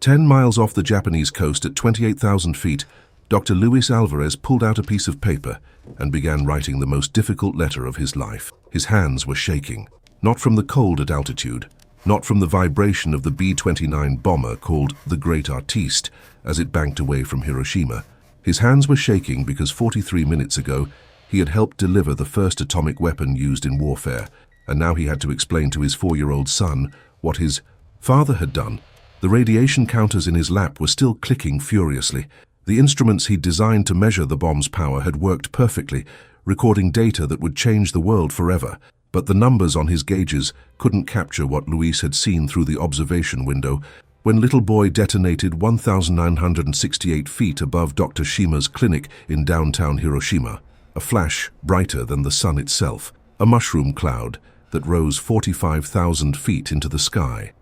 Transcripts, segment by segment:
10 miles off the Japanese coast at 28,000 feet, Dr. Luis Alvarez pulled out a piece of paper and began writing the most difficult letter of his life. His hands were shaking, not from the cold at altitude, not from the vibration of the B-29 bomber called the Great Artiste as it banked away from Hiroshima. His hands were shaking because 43 minutes ago he had helped deliver the first atomic weapon used in warfare, and now he had to explain to his 4-year-old son what his father had done. The radiation counters in his lap were still clicking furiously. The instruments he'd designed to measure the bomb's power had worked perfectly, recording data that would change the world forever. But the numbers on his gauges couldn't capture what Luis had seen through the observation window when Little Boy detonated 1,968 feet above Dr. Shima's clinic in downtown Hiroshima. A flash brighter than the sun itself, a mushroom cloud that rose 45,000 feet into the sky.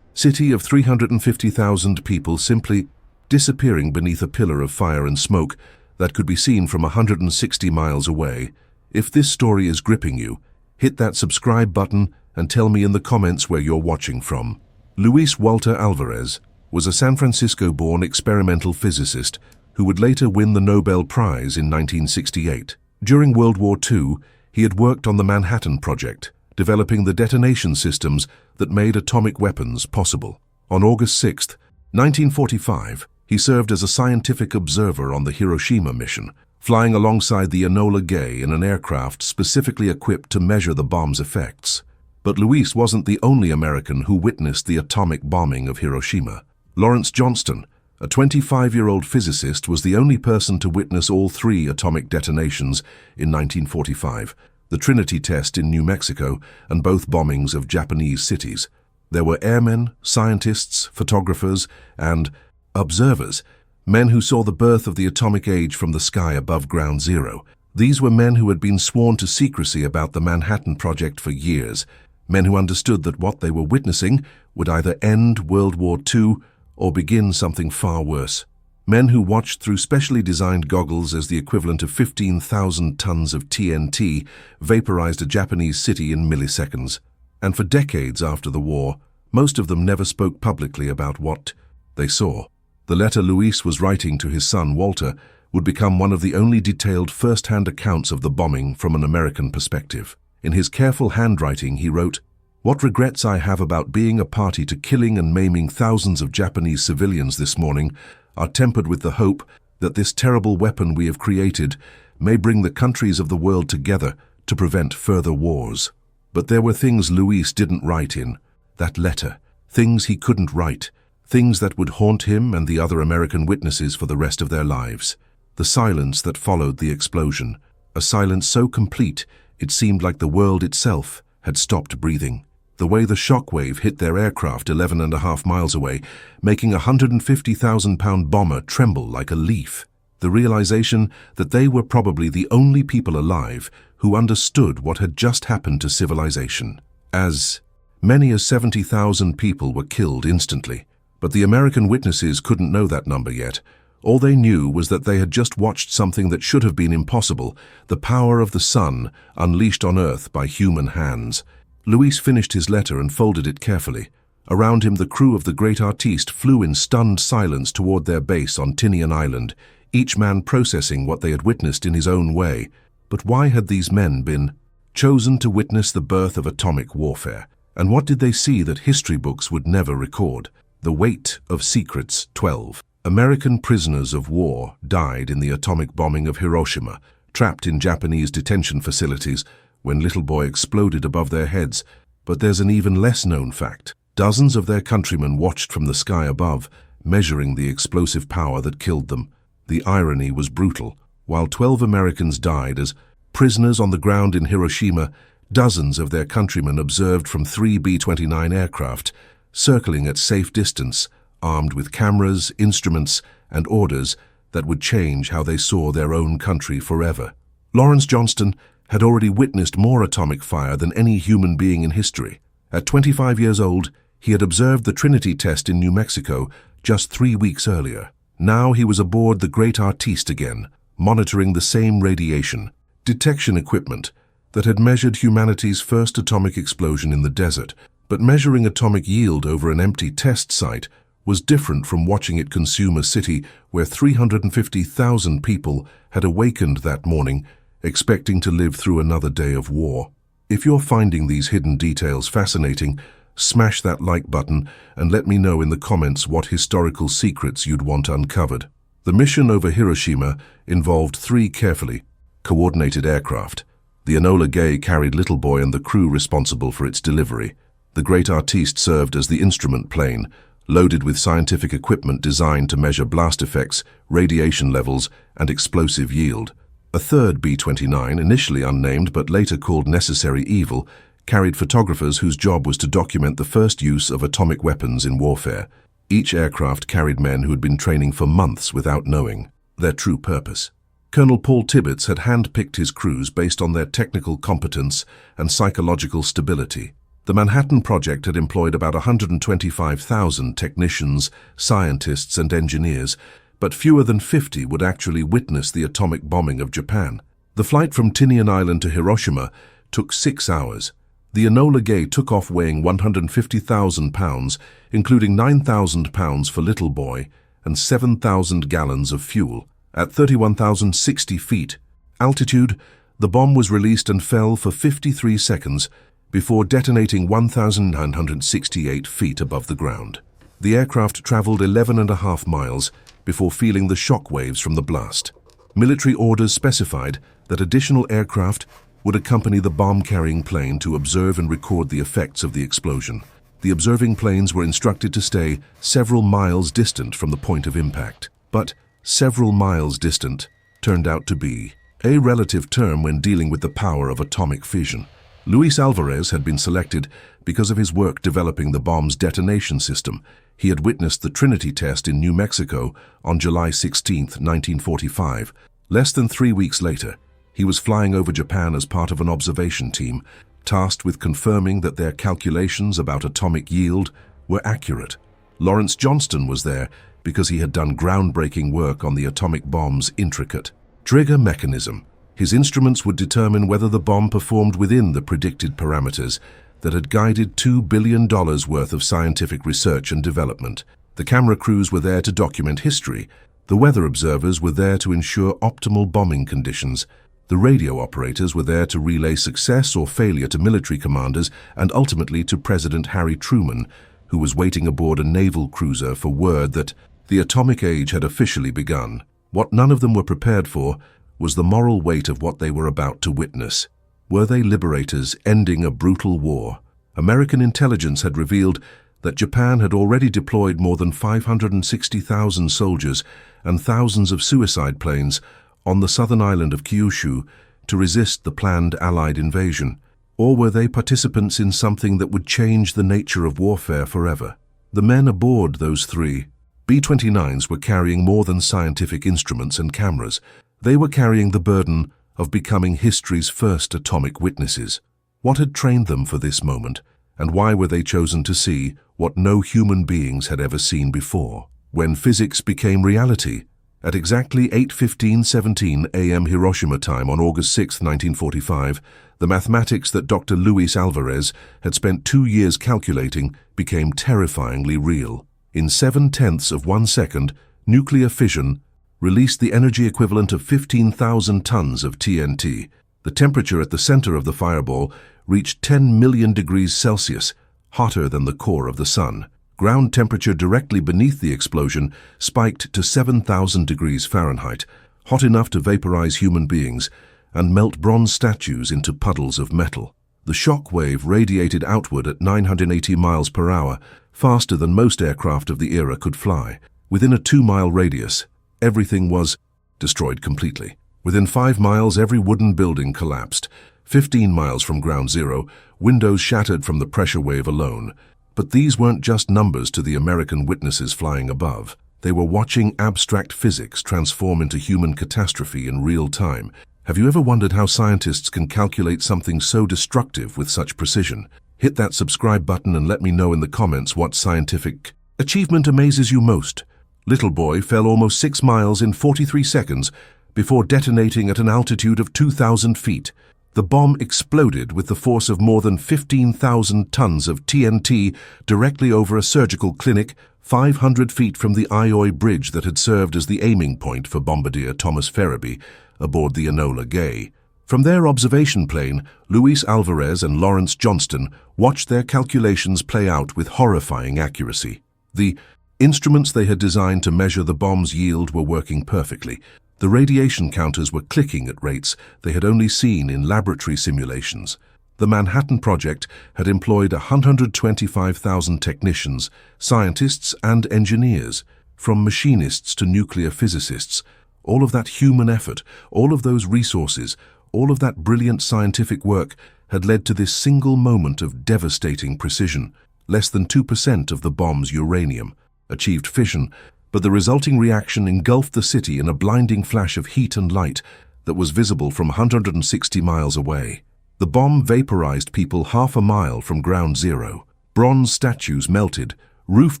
City of 350,000 people simply disappearing beneath a pillar of fire and smoke that could be seen from 160 miles away. If this story is gripping you, hit that subscribe button and tell me in the comments where you're watching from. Luis Walter Alvarez was a San Francisco-born experimental physicist who would later win the Nobel Prize in 1968. During World War II, he had worked on the Manhattan Project, developing the detonation systems that made atomic weapons possible. On August 6, 1945, he served as a scientific observer on the Hiroshima mission, flying alongside the Enola Gay in an aircraft specifically equipped to measure the bomb's effects. But Luis wasn't the only American who witnessed the atomic bombing of Hiroshima. Lawrence Johnston, a 25-year-old physicist, was the only person to witness all 3 atomic detonations in 1945, the Trinity test in New Mexico, and both bombings of Japanese cities. There were airmen, scientists, photographers, and observers, men who saw the birth of the atomic age from the sky above ground zero. These were men who had been sworn to secrecy about the Manhattan Project for years, men who understood that what they were witnessing would either end World War II or begin something far worse. Men who watched through specially designed goggles as the equivalent of 15,000 tons of TNT vaporized a Japanese city in milliseconds. And for decades after the war, most of them never spoke publicly about what they saw. The letter Luis was writing to his son Walter would become one of the only detailed first-hand accounts of the bombing from an American perspective. In his careful handwriting, he wrote, "What regrets I have about being a party to killing and maiming thousands of Japanese civilians this morning are tempered with the hope that this terrible weapon we have created may bring the countries of the world together to prevent further wars." But there were things Luis didn't write in that letter, things he couldn't write, things that would haunt him and the other American witnesses for the rest of their lives. The silence that followed the explosion, a silence so complete it seemed like the world itself had stopped breathing. The way the shockwave hit their aircraft 11.5 miles away, making a 150,000-pound bomber tremble like a leaf. The realization that they were probably the only people alive who understood what had just happened to civilization. As many as 70,000 people were killed instantly. But the American witnesses couldn't know that number yet. All they knew was that they had just watched something that should have been impossible, the power of the sun unleashed on Earth by human hands. Luis finished his letter and folded it carefully. Around him, the crew of the Great Artiste flew in stunned silence toward their base on Tinian Island, each man processing what they had witnessed in his own way. But why had these men been chosen to witness the birth of atomic warfare? And what did they see that history books would never record? The weight of secrets. 12 American prisoners of war died in the atomic bombing of Hiroshima, trapped in Japanese detention facilities when Little Boy exploded above their heads. But there's an even less known fact. Dozens of their countrymen watched from the sky above, measuring the explosive power that killed them. The irony was brutal. While 12 Americans died as prisoners on the ground in Hiroshima, dozens of their countrymen observed from 3 B-29 aircraft, circling at safe distance, armed with cameras, instruments, and orders that would change how they saw their own country forever. Lawrence Johnston had already witnessed more atomic fire than any human being in history. At 25 years old, he had observed the Trinity test in New Mexico just 3 weeks earlier. Now he was aboard the Great Artiste again, monitoring the same radiation detection equipment that had measured humanity's first atomic explosion in the desert. But measuring atomic yield over an empty test site was different from watching it consume a city where 350,000 people had awakened that morning, expecting to live through another day of war. If you're finding these hidden details fascinating, smash that like button and let me know in the comments what historical secrets you'd want uncovered. The mission over Hiroshima involved 3 carefully coordinated aircraft. The Enola Gay carried Little Boy and the crew responsible for its delivery. The Great Artiste served as the instrument plane, loaded with scientific equipment designed to measure blast effects, radiation levels, and explosive yield. A third B-29, initially unnamed but later called Necessary Evil, carried photographers whose job was to document the first use of atomic weapons in warfare. Each aircraft carried men who had been training for months without knowing their true purpose. Colonel Paul Tibbets had handpicked his crews based on their technical competence and psychological stability. The Manhattan Project had employed about 125,000 technicians, scientists, and engineers, but fewer than 50 would actually witness the atomic bombing of Japan. The flight from Tinian Island to Hiroshima took 6 hours. The Enola Gay took off weighing 150,000 pounds, including 9,000 pounds for Little Boy and 7,000 gallons of fuel. At 31,060 feet altitude, the bomb was released and fell for 53 seconds before detonating 1,968 feet above the ground. The aircraft traveled 11.5 miles before feeling the shock waves from the blast. Military orders specified that additional aircraft would accompany the bomb-carrying plane to observe and record the effects of the explosion. The observing planes were instructed to stay several miles distant from the point of impact. But several miles distant turned out to be a relative term when dealing with the power of atomic fission. Luis Alvarez had been selected because of his work developing the bomb's detonation system. He had witnessed the Trinity test in New Mexico on July 16, 1945. Less than 3 weeks later, he was flying over Japan as part of an observation team, tasked with confirming that their calculations about atomic yield were accurate. Lawrence Johnston was there because he had done groundbreaking work on the atomic bomb's intricate trigger mechanism. His instruments would determine whether the bomb performed within the predicted parameters that had guided $2 billion worth of scientific research and development. The camera crews were there to document history. The weather observers were there to ensure optimal bombing conditions. The radio operators were there to relay success or failure to military commanders and ultimately to President Harry Truman, who was waiting aboard a naval cruiser for word that the atomic age had officially begun. What none of them were prepared for was the moral weight of what they were about to witness. Were they liberators ending a brutal war? American intelligence had revealed that Japan had already deployed more than 560,000 soldiers and thousands of suicide planes on the southern island of Kyushu to resist the planned Allied invasion. Or were they participants in something that would change the nature of warfare forever? The men aboard those 3 B-29s were carrying more than scientific instruments and cameras. They were carrying the burden of becoming history's first atomic witnesses. What had trained them for this moment, and why were they chosen to see what no human beings had ever seen before? When physics became reality, at exactly 8:17 a.m. Hiroshima time on August 6, 1945, the mathematics that Dr. Luis Alvarez had spent 2 years calculating became terrifyingly real. In 0.7 of 1 second, nuclear fission released the energy equivalent of 15,000 tons of TNT. The temperature at the center of the fireball reached 10 million degrees Celsius, hotter than the core of the sun. Ground temperature directly beneath the explosion spiked to 7,000 degrees Fahrenheit, hot enough to vaporize human beings and melt bronze statues into puddles of metal. The shock wave radiated outward at 980 miles per hour, faster than most aircraft of the era could fly. Within a 2-mile radius, everything was destroyed completely. Within 5 miles, every wooden building collapsed. 15 miles from ground zero, windows shattered from the pressure wave alone. But these weren't just numbers to the American witnesses flying above. They were watching abstract physics transform into human catastrophe in real time. Have you ever wondered how scientists can calculate something so destructive with such precision? Hit that subscribe button and let me know in the comments what scientific achievement amazes you most. Little Boy fell almost 6 miles in 43 seconds before detonating at an altitude of 2,000 feet. The bomb exploded with the force of more than 15,000 tons of TNT directly over a surgical clinic 500 feet from the Ioy Bridge that had served as the aiming point for Bombardier Thomas Ferriby aboard the Enola Gay. From their observation plane, Luis Alvarez and Lawrence Johnston watched their calculations play out with horrifying accuracy. The instruments they had designed to measure the bomb's yield were working perfectly. The radiation counters were clicking at rates they had only seen in laboratory simulations. The Manhattan Project had employed 125,000 technicians, scientists and engineers, from machinists to nuclear physicists. All of that human effort, all of those resources, all of that brilliant scientific work had led to this single moment of devastating precision. Less than 2% of the bomb's uranium achieved fission, but the resulting reaction engulfed the city in a blinding flash of heat and light that was visible from 160 miles away. The bomb vaporized people half a mile from ground zero. Bronze statues melted, roof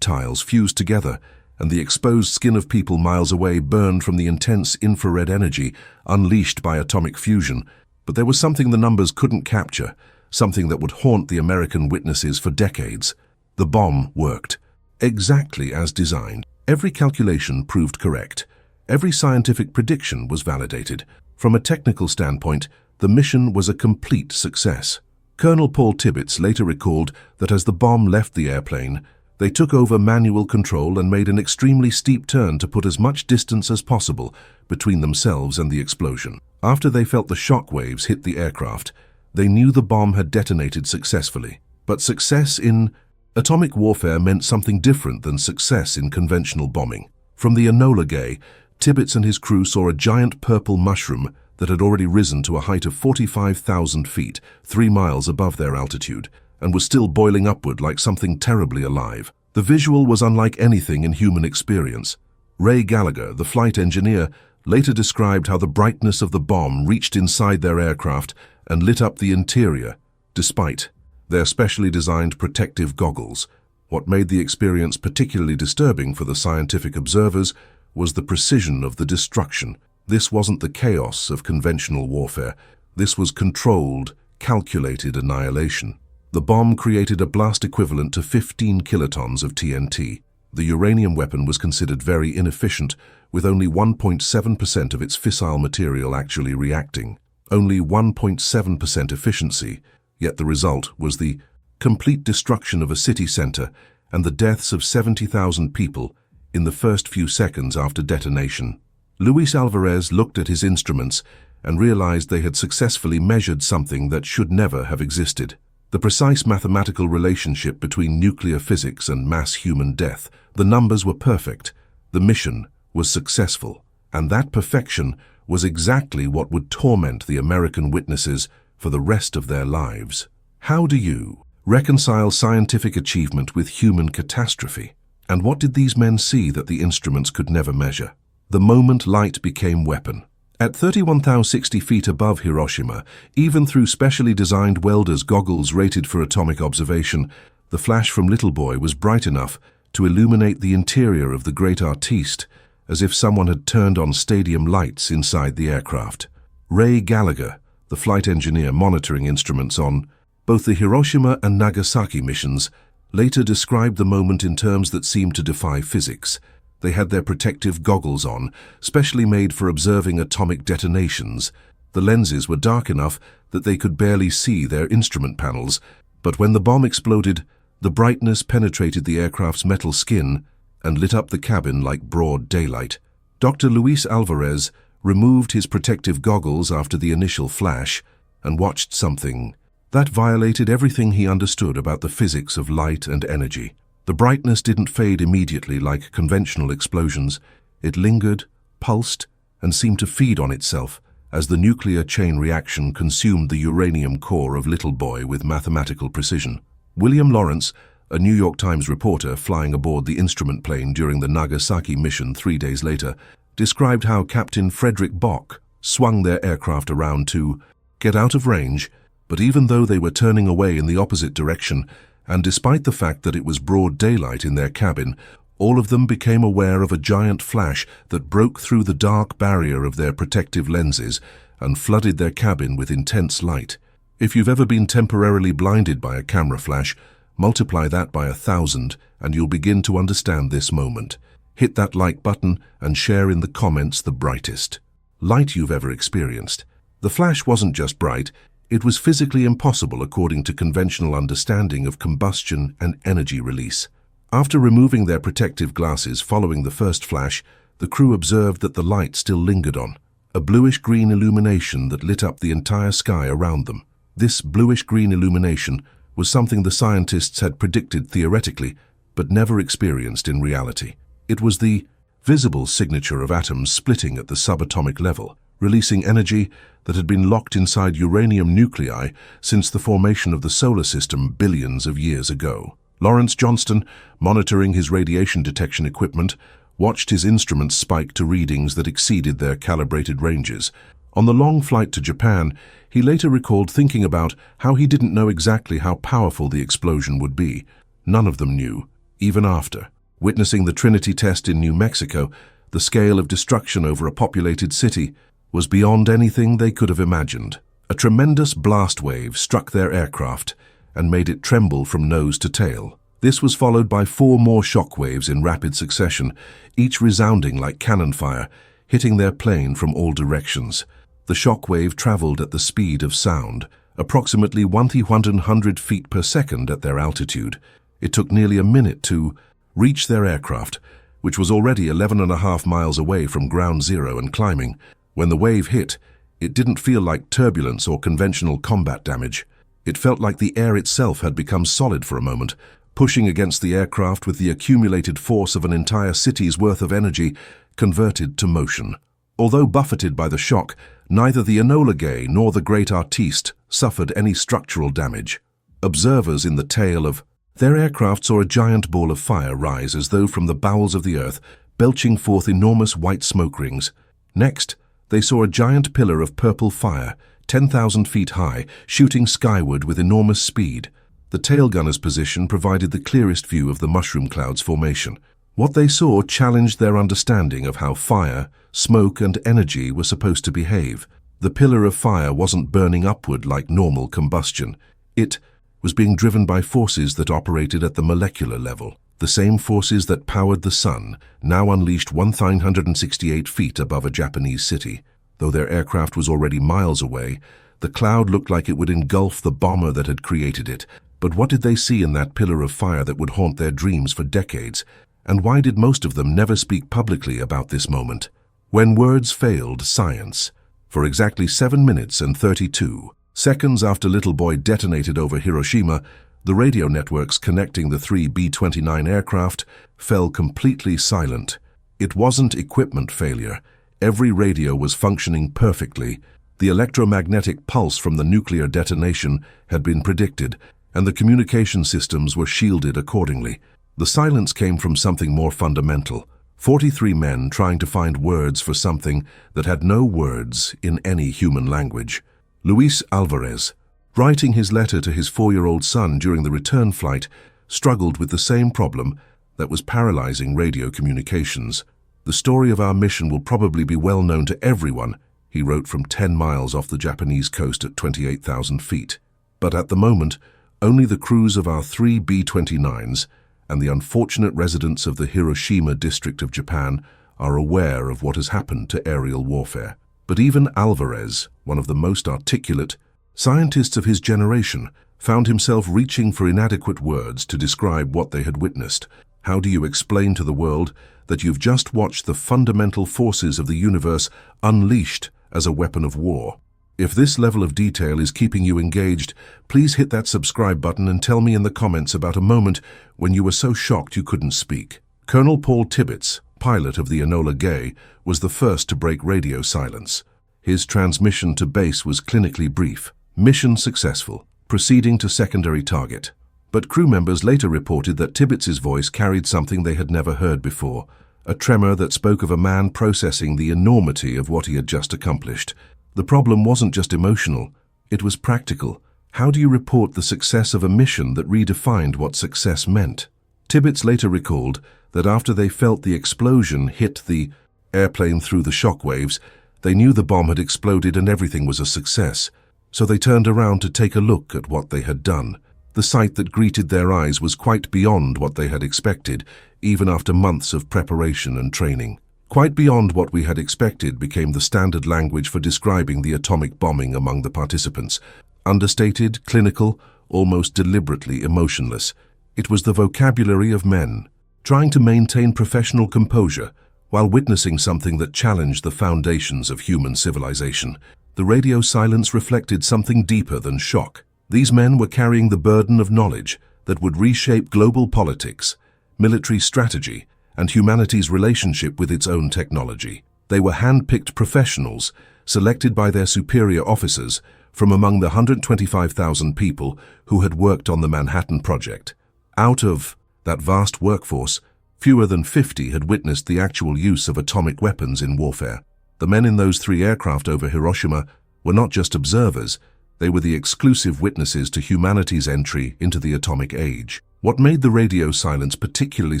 tiles fused together, and the exposed skin of people miles away burned from the intense infrared energy unleashed by atomic fusion. But there was something the numbers couldn't capture, something that would haunt the American witnesses for decades. The bomb worked, exactly as designed. Every calculation proved correct. Every scientific prediction was validated. From a technical standpoint, the mission was a complete success. Colonel Paul Tibbets later recalled that as the bomb left the airplane, they took over manual control and made an extremely steep turn to put as much distance as possible between themselves and the explosion. After they felt the shock waves hit the aircraft, they knew the bomb had detonated successfully. But success in atomic warfare meant something different than success in conventional bombing. From the Enola Gay, Tibbets and his crew saw a giant purple mushroom that had already risen to a height of 45,000 feet, 3 miles above their altitude, and was still boiling upward like something terribly alive. The visual was unlike anything in human experience. Ray Gallagher, the flight engineer, later described how the brightness of the bomb reached inside their aircraft and lit up the interior, despite their specially designed protective goggles. What made the experience particularly disturbing for the scientific observers was the precision of the destruction. This wasn't the chaos of conventional warfare. This was controlled, calculated annihilation. The bomb created a blast equivalent to 15 kilotons of TNT. The uranium weapon was considered very inefficient, with only 1.7% of its fissile material actually reacting. Only 1.7% efficiency, yet the result was the complete destruction of a city center and the deaths of 70,000 people in the first few seconds after detonation. Luis Alvarez looked at his instruments and realized they had successfully measured something that should never have existed. The precise mathematical relationship between nuclear physics and mass human death. The numbers were perfect. The mission was successful. And that perfection was exactly what would torment the American witnesses for the rest of their lives. How do you reconcile scientific achievement with human catastrophe? And what did these men see that the instruments could never measure? The moment light became weapon. At 31,060 feet above Hiroshima, even through specially designed welders' goggles rated for atomic observation, the flash from Little Boy was bright enough to illuminate the interior of the great artiste, as if someone had turned on stadium lights inside the aircraft. Ray Gallagher, the flight engineer monitoring instruments on both the Hiroshima and Nagasaki missions, later described the moment in terms that seemed to defy physics. They had their protective goggles on, specially made for observing atomic detonations. The lenses were dark enough that they could barely see their instrument panels, but when the bomb exploded, the brightness penetrated the aircraft's metal skin and lit up the cabin like broad daylight. Dr. Luis Alvarez removed his protective goggles after the initial flash and watched something that violated everything he understood about the physics of light and energy. The brightness didn't fade immediately like conventional explosions. It lingered, pulsed, and seemed to feed on itself as the nuclear chain reaction consumed the uranium core of Little Boy with mathematical precision. William Lawrence, a New York Times reporter flying aboard the instrument plane during the Nagasaki mission 3 days later, described how Captain Frederick Bock swung their aircraft around to get out of range, but even though they were turning away in the opposite direction, and despite the fact that it was broad daylight in their cabin, all of them became aware of a giant flash that broke through the dark barrier of their protective lenses and flooded their cabin with intense light. If you've ever been temporarily blinded by a camera flash, multiply that by 1,000 and you'll begin to understand this moment. Hit that like button and share in the comments the brightest light you've ever experienced. The flash wasn't just bright, it was physically impossible according to conventional understanding of combustion and energy release. After removing their protective glasses following the first flash, the crew observed that the light still lingered on, a bluish-green illumination that lit up the entire sky around them. This bluish-green illumination was something the scientists had predicted theoretically, but never experienced in reality. It was the visible signature of atoms splitting at the subatomic level, releasing energy that had been locked inside uranium nuclei since the formation of the solar system billions of years ago. Lawrence Johnston, monitoring his radiation detection equipment, watched his instruments spike to readings that exceeded their calibrated ranges. On the long flight to Japan, he later recalled thinking about how he didn't know exactly how powerful the explosion would be. None of them knew, even after. Witnessing the Trinity test in New Mexico, the scale of destruction over a populated city was beyond anything they could have imagined. A tremendous blast wave struck their aircraft and made it tremble from nose to tail. This was followed by 4 more shock waves in rapid succession, each resounding like cannon fire, hitting their plane from all directions. The shock wave traveled at the speed of sound, approximately 100 feet per second at their altitude. It took nearly a minute to reach their aircraft, which was already 11.5 miles away from ground zero and climbing. When the wave hit, it didn't feel like turbulence or conventional combat damage. It felt like the air itself had become solid for a moment, pushing against the aircraft with the accumulated force of an entire city's worth of energy converted to motion. Although buffeted by the shock, neither the Enola Gay nor the Great Artiste suffered any structural damage. Observers in the tail of their aircraft saw a giant ball of fire rise as though from the bowels of the earth, belching forth enormous white smoke rings. Next, they saw a giant pillar of purple fire, 10,000 feet high, shooting skyward with enormous speed. The tail gunner's position provided the clearest view of the mushroom cloud's formation. What they saw challenged their understanding of how fire, smoke, and energy were supposed to behave. The pillar of fire wasn't burning upward like normal combustion. It was being driven by forces that operated at the molecular level. The same forces that powered the sun, now unleashed 1,968 feet above a Japanese city. Though their aircraft was already miles away, the cloud looked like it would engulf the bomber that had created it. But what did they see in that pillar of fire that would haunt their dreams for decades? And why did most of them never speak publicly about this moment? When words failed science. For exactly 7 minutes and 32 seconds after Little Boy detonated over Hiroshima, the radio networks connecting the 3 B-29 aircraft fell completely silent. It wasn't equipment failure. Every radio was functioning perfectly. The electromagnetic pulse from the nuclear detonation had been predicted, and the communication systems were shielded accordingly. The silence came from something more fundamental. 43 men trying to find words for something that had no words in any human language. Luis Alvarez, writing his letter to his 4-year-old son during the return flight, struggled with the same problem that was paralyzing radio communications. "The story of our mission will probably be well known to everyone," he wrote from 10 miles off the Japanese coast at 28,000 feet. But at the moment, only the crews of our 3 B-29s and the unfortunate residents of the Hiroshima district of Japan are aware of what has happened to aerial warfare. But even Alvarez, one of the most articulate scientists of his generation, found himself reaching for inadequate words to describe what they had witnessed. How do you explain to the world that you've just watched the fundamental forces of the universe unleashed as a weapon of war? If this level of detail is keeping you engaged, please hit that subscribe button and tell me in the comments about a moment when you were so shocked you couldn't speak. Colonel Paul Tibbets, pilot of the Enola Gay, was the first to break radio silence. His transmission to base was clinically brief. Mission successful. Proceeding to secondary target. But crew members later reported that Tibbets's voice carried something they had never heard before, a tremor that spoke of a man processing the enormity of what he had just accomplished. The problem wasn't just emotional, it was practical. How do you report the success of a mission that redefined what success meant? Tibbets later recalled that after they felt the explosion hit the airplane through the shockwaves, They knew the bomb had exploded and everything was a success, so they turned around to take a look at what they had done. The sight that greeted their eyes was quite beyond what they had expected, even after months of preparation and training. Quite beyond what we had expected became the standard language for describing the atomic bombing among the participants. Understated, clinical, almost deliberately emotionless. It was the vocabulary of men, trying to maintain professional composure while witnessing something that challenged the foundations of human civilization. The radio silence reflected something deeper than shock. These men were carrying the burden of knowledge that would reshape global politics, military strategy, and humanity's relationship with its own technology. They were hand-picked professionals, selected by their superior officers from among the 125,000 people who had worked on the Manhattan Project. Out of that vast workforce, fewer than 50 had witnessed the actual use of atomic weapons in warfare. The men in those 3 aircraft over Hiroshima were not just observers, they were the exclusive witnesses to humanity's entry into the atomic age. What made the radio silence particularly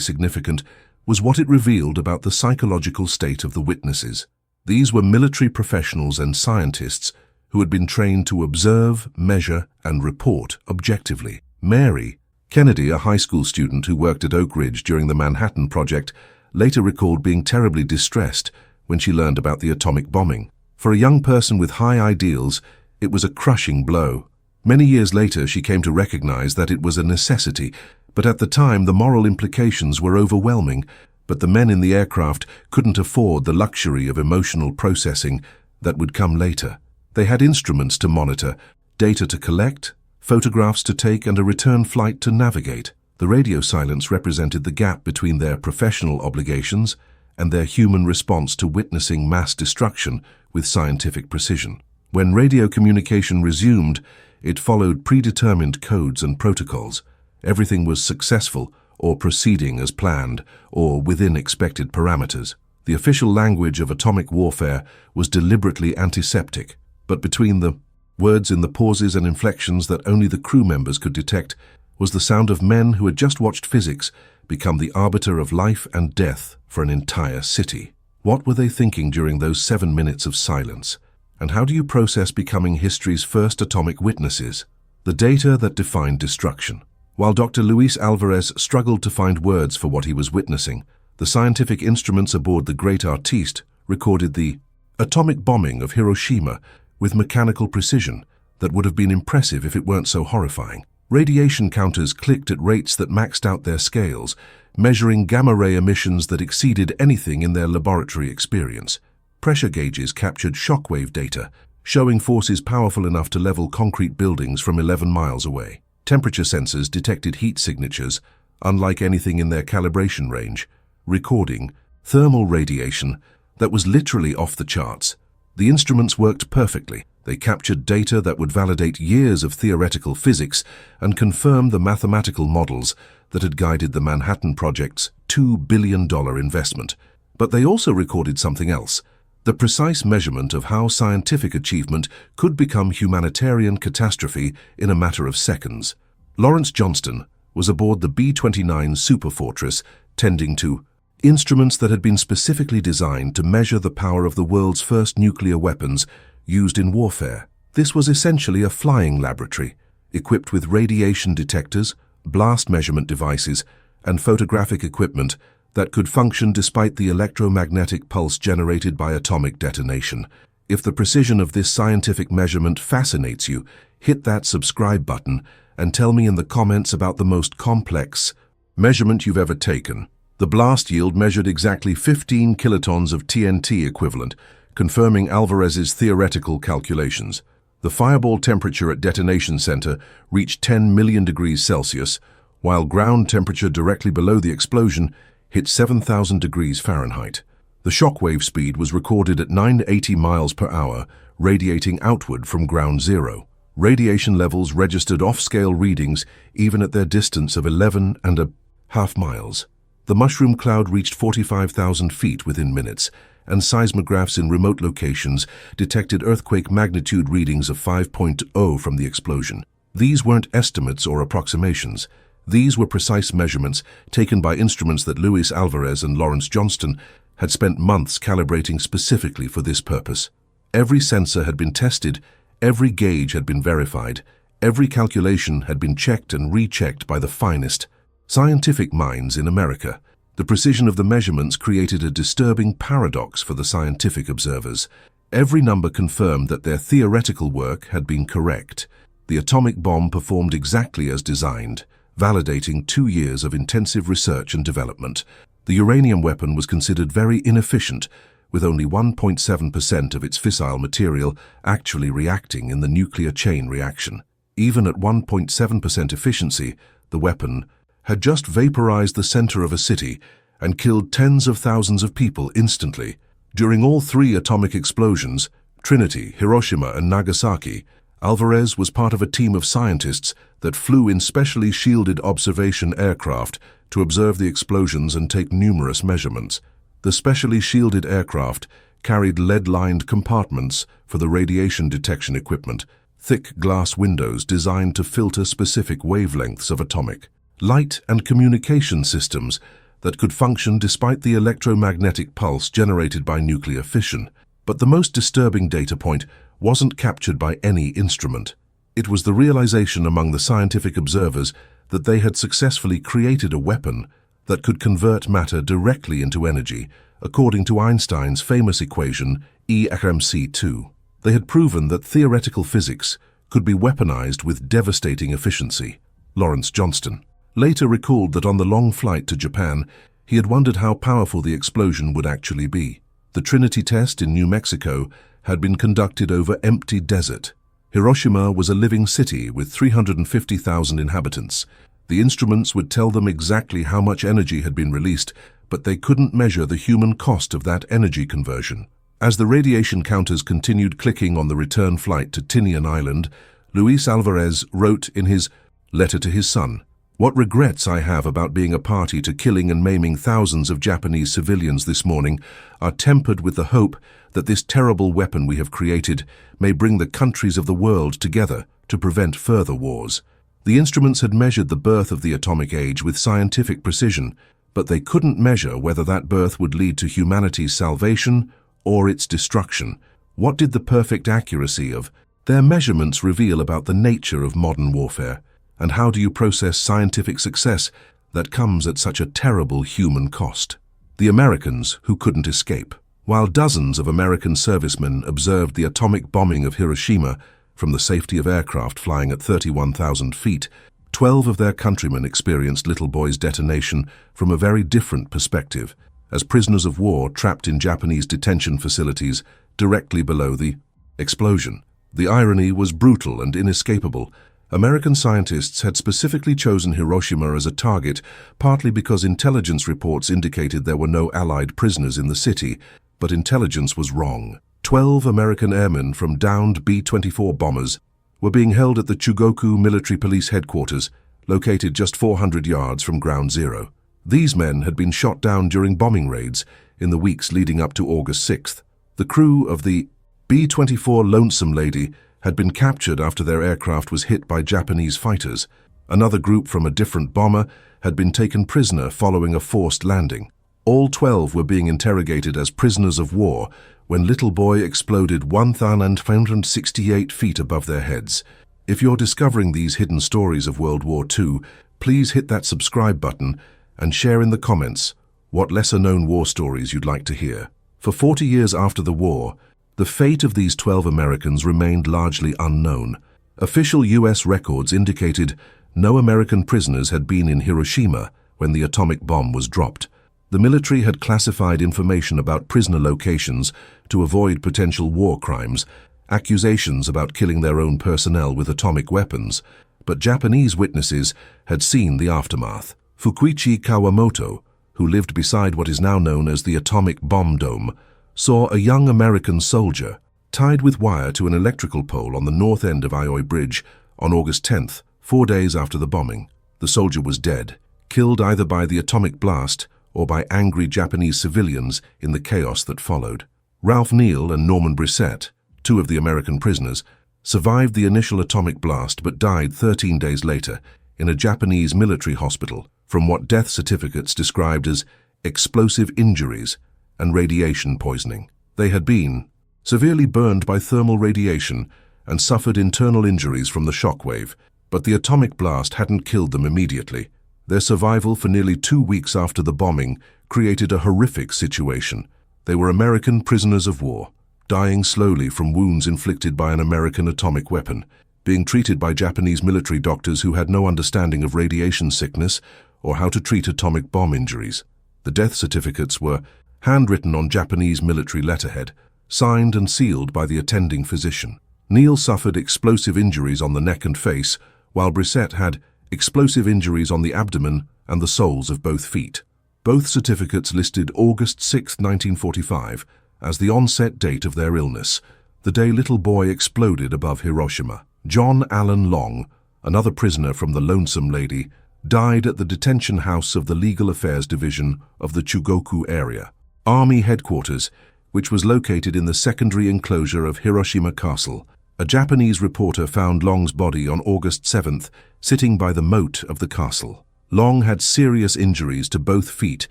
significant was what it revealed about the psychological state of the witnesses. These were military professionals and scientists who had been trained to observe, measure, and report objectively. Mary Kennedy, a high school student who worked at Oak Ridge during the Manhattan Project, later recalled being terribly distressed when she learned about the atomic bombing. For a young person with high ideals, it was a crushing blow. Many years later, she came to recognize that it was a necessity, but at the time the moral implications were overwhelming. But the men in the aircraft couldn't afford the luxury of emotional processing that would come later. They had instruments to monitor, data to collect, photographs to take, and a return flight to navigate. The radio silence represented the gap between their professional obligations and their human response to witnessing mass destruction with scientific precision. When radio communication resumed, it followed predetermined codes and protocols. Everything was successful or proceeding as planned or within expected parameters. The official language of atomic warfare was deliberately antiseptic, but between the words in the pauses and inflections that only the crew members could detect was the sound of men who had just watched physics become the arbiter of life and death for an entire city. What were they thinking during those 7 minutes of silence? And how do you process becoming history's first atomic witnesses? The data that defined destruction. While Dr. Luis Alvarez struggled to find words for what he was witnessing, the scientific instruments aboard the Great Artiste recorded the atomic bombing of Hiroshima with mechanical precision that would have been impressive if it weren't so horrifying. Radiation counters clicked at rates that maxed out their scales, measuring gamma-ray emissions that exceeded anything in their laboratory experience. Pressure gauges captured shockwave data, showing forces powerful enough to level concrete buildings from 11 miles away. Temperature sensors detected heat signatures, unlike anything in their calibration range, recording thermal radiation that was literally off the charts. The instruments worked perfectly. They captured data that would validate years of theoretical physics and confirm the mathematical models that had guided the Manhattan Project's $2 billion investment. But they also recorded something else: the precise measurement of how scientific achievement could become humanitarian catastrophe in a matter of seconds. Lawrence Johnston was aboard the B-29 Superfortress, tending to instruments that had been specifically designed to measure the power of the world's first nuclear weapons used in warfare. This was essentially a flying laboratory, equipped with radiation detectors, blast measurement devices, and photographic equipment that could function despite the electromagnetic pulse generated by atomic detonation. If the precision of this scientific measurement fascinates you, hit that subscribe button and tell me in the comments about the most complex measurement you've ever taken. The blast yield measured exactly 15 kilotons of TNT equivalent, confirming Alvarez's theoretical calculations. The fireball temperature at detonation center reached 10 million degrees Celsius, while ground temperature directly below the explosion hit 7,000 degrees Fahrenheit. The shockwave speed was recorded at 980 miles per hour, radiating outward from ground zero. Radiation levels registered off-scale readings even at their distance of 11.5 miles. The mushroom cloud reached 45,000 feet within minutes, and seismographs in remote locations detected earthquake magnitude readings of 5.0 from the explosion. These weren't estimates or approximations. These were precise measurements taken by instruments that Luis Alvarez and Lawrence Johnston had spent months calibrating specifically for this purpose. Every sensor had been tested, every gauge had been verified, every calculation had been checked and rechecked by the finest scientific minds in America. The precision of the measurements created a disturbing paradox for the scientific observers. Every number confirmed that their theoretical work had been correct. The atomic bomb performed exactly as designed, validating 2 years of intensive research and development. The uranium weapon was considered very inefficient, with only 1.7% of its fissile material actually reacting in the nuclear chain reaction. Even at 1.7% efficiency, the weapon had just vaporized the center of a city and killed tens of thousands of people instantly. During all 3 atomic explosions, Trinity, Hiroshima, and Nagasaki, Alvarez was part of a team of scientists that flew in specially shielded observation aircraft to observe the explosions and take numerous measurements. The specially shielded aircraft carried lead-lined compartments for the radiation detection equipment, thick glass windows designed to filter specific wavelengths of atomic light, and communication systems that could function despite the electromagnetic pulse generated by nuclear fission. But the most disturbing data point wasn't captured by any instrument. It was the realization among the scientific observers that they had successfully created a weapon that could convert matter directly into energy, according to Einstein's famous equation E = mc². They had proven that theoretical physics could be weaponized with devastating efficiency. Lawrence Johnston later recalled that on the long flight to Japan, he had wondered how powerful the explosion would actually be. The Trinity test in New Mexico had been conducted over empty desert. Hiroshima was a living city with 350,000 inhabitants. The instruments would tell them exactly how much energy had been released, but they couldn't measure the human cost of that energy conversion. As the radiation counters continued clicking on the return flight to Tinian Island, Luis Alvarez wrote in his letter to his son, "What regrets I have about being a party to killing and maiming thousands of Japanese civilians this morning are tempered with the hope that this terrible weapon we have created may bring the countries of the world together to prevent further wars." The instruments had measured the birth of the atomic age with scientific precision, but they couldn't measure whether that birth would lead to humanity's salvation or its destruction. What did the perfect accuracy of their measurements reveal about the nature of modern warfare? And how do you process scientific success that comes at such a terrible human cost? The Americans who couldn't escape. While dozens of American servicemen observed the atomic bombing of Hiroshima from the safety of aircraft flying at 31,000 feet, 12 of their countrymen experienced Little Boy's detonation from a very different perspective, as prisoners of war trapped in Japanese detention facilities directly below the explosion. The irony was brutal and inescapable. American scientists had specifically chosen Hiroshima as a target, partly because intelligence reports indicated there were no Allied prisoners in the city, but intelligence was wrong. 12 American airmen from downed B-24 bombers were being held at the Chugoku Military Police Headquarters, located just 400 yards from Ground Zero. These men had been shot down during bombing raids in the weeks leading up to August 6th. The crew of the B-24 Lonesome Lady had been captured after their aircraft was hit by Japanese fighters. Another group from a different bomber had been taken prisoner following a forced landing. All 12 were being interrogated as prisoners of war when Little Boy exploded 1,568 feet above their heads. If you're discovering these hidden stories of World War II, please hit that subscribe button and share in the comments what lesser-known war stories you'd like to hear. For 40 years after the war, the fate of these 12 Americans remained largely unknown. Official U.S. records indicated no American prisoners had been in Hiroshima when the atomic bomb was dropped. The military had classified information about prisoner locations to avoid potential war crimes, accusations about killing their own personnel with atomic weapons, but Japanese witnesses had seen the aftermath. Fukuichi Kawamoto, who lived beside what is now known as the atomic bomb dome, saw a young American soldier tied with wire to an electrical pole on the north end of Aioi Bridge on August 10th, 4 days after the bombing. The soldier was dead, killed either by the atomic blast or by angry Japanese civilians in the chaos that followed. Ralph Neal and Norman Brissett, 2 of the American prisoners, survived the initial atomic blast but died 13 days later in a Japanese military hospital from what death certificates described as explosive injuries and radiation poisoning. They had been severely burned by thermal radiation and suffered internal injuries from the shockwave, but the atomic blast hadn't killed them immediately. Their survival for nearly 2 weeks after the bombing created a horrific situation. They were American prisoners of war, dying slowly from wounds inflicted by an American atomic weapon, being treated by Japanese military doctors who had no understanding of radiation sickness or how to treat atomic bomb injuries. The death certificates were handwritten on Japanese military letterhead, signed and sealed by the attending physician. Neil suffered explosive injuries on the neck and face, while Brissette had explosive injuries on the abdomen and the soles of both feet. Both certificates listed August 6, 1945, as the onset date of their illness, the day little boy exploded above Hiroshima. John Allen Long, another prisoner from the Lonesome Lady, died at the detention house of the Legal Affairs Division of the Chugoku area, Army headquarters, which was located in the secondary enclosure of Hiroshima Castle. A Japanese reporter found Long's body on August 7th, sitting by the moat of the castle. Long had serious injuries to both feet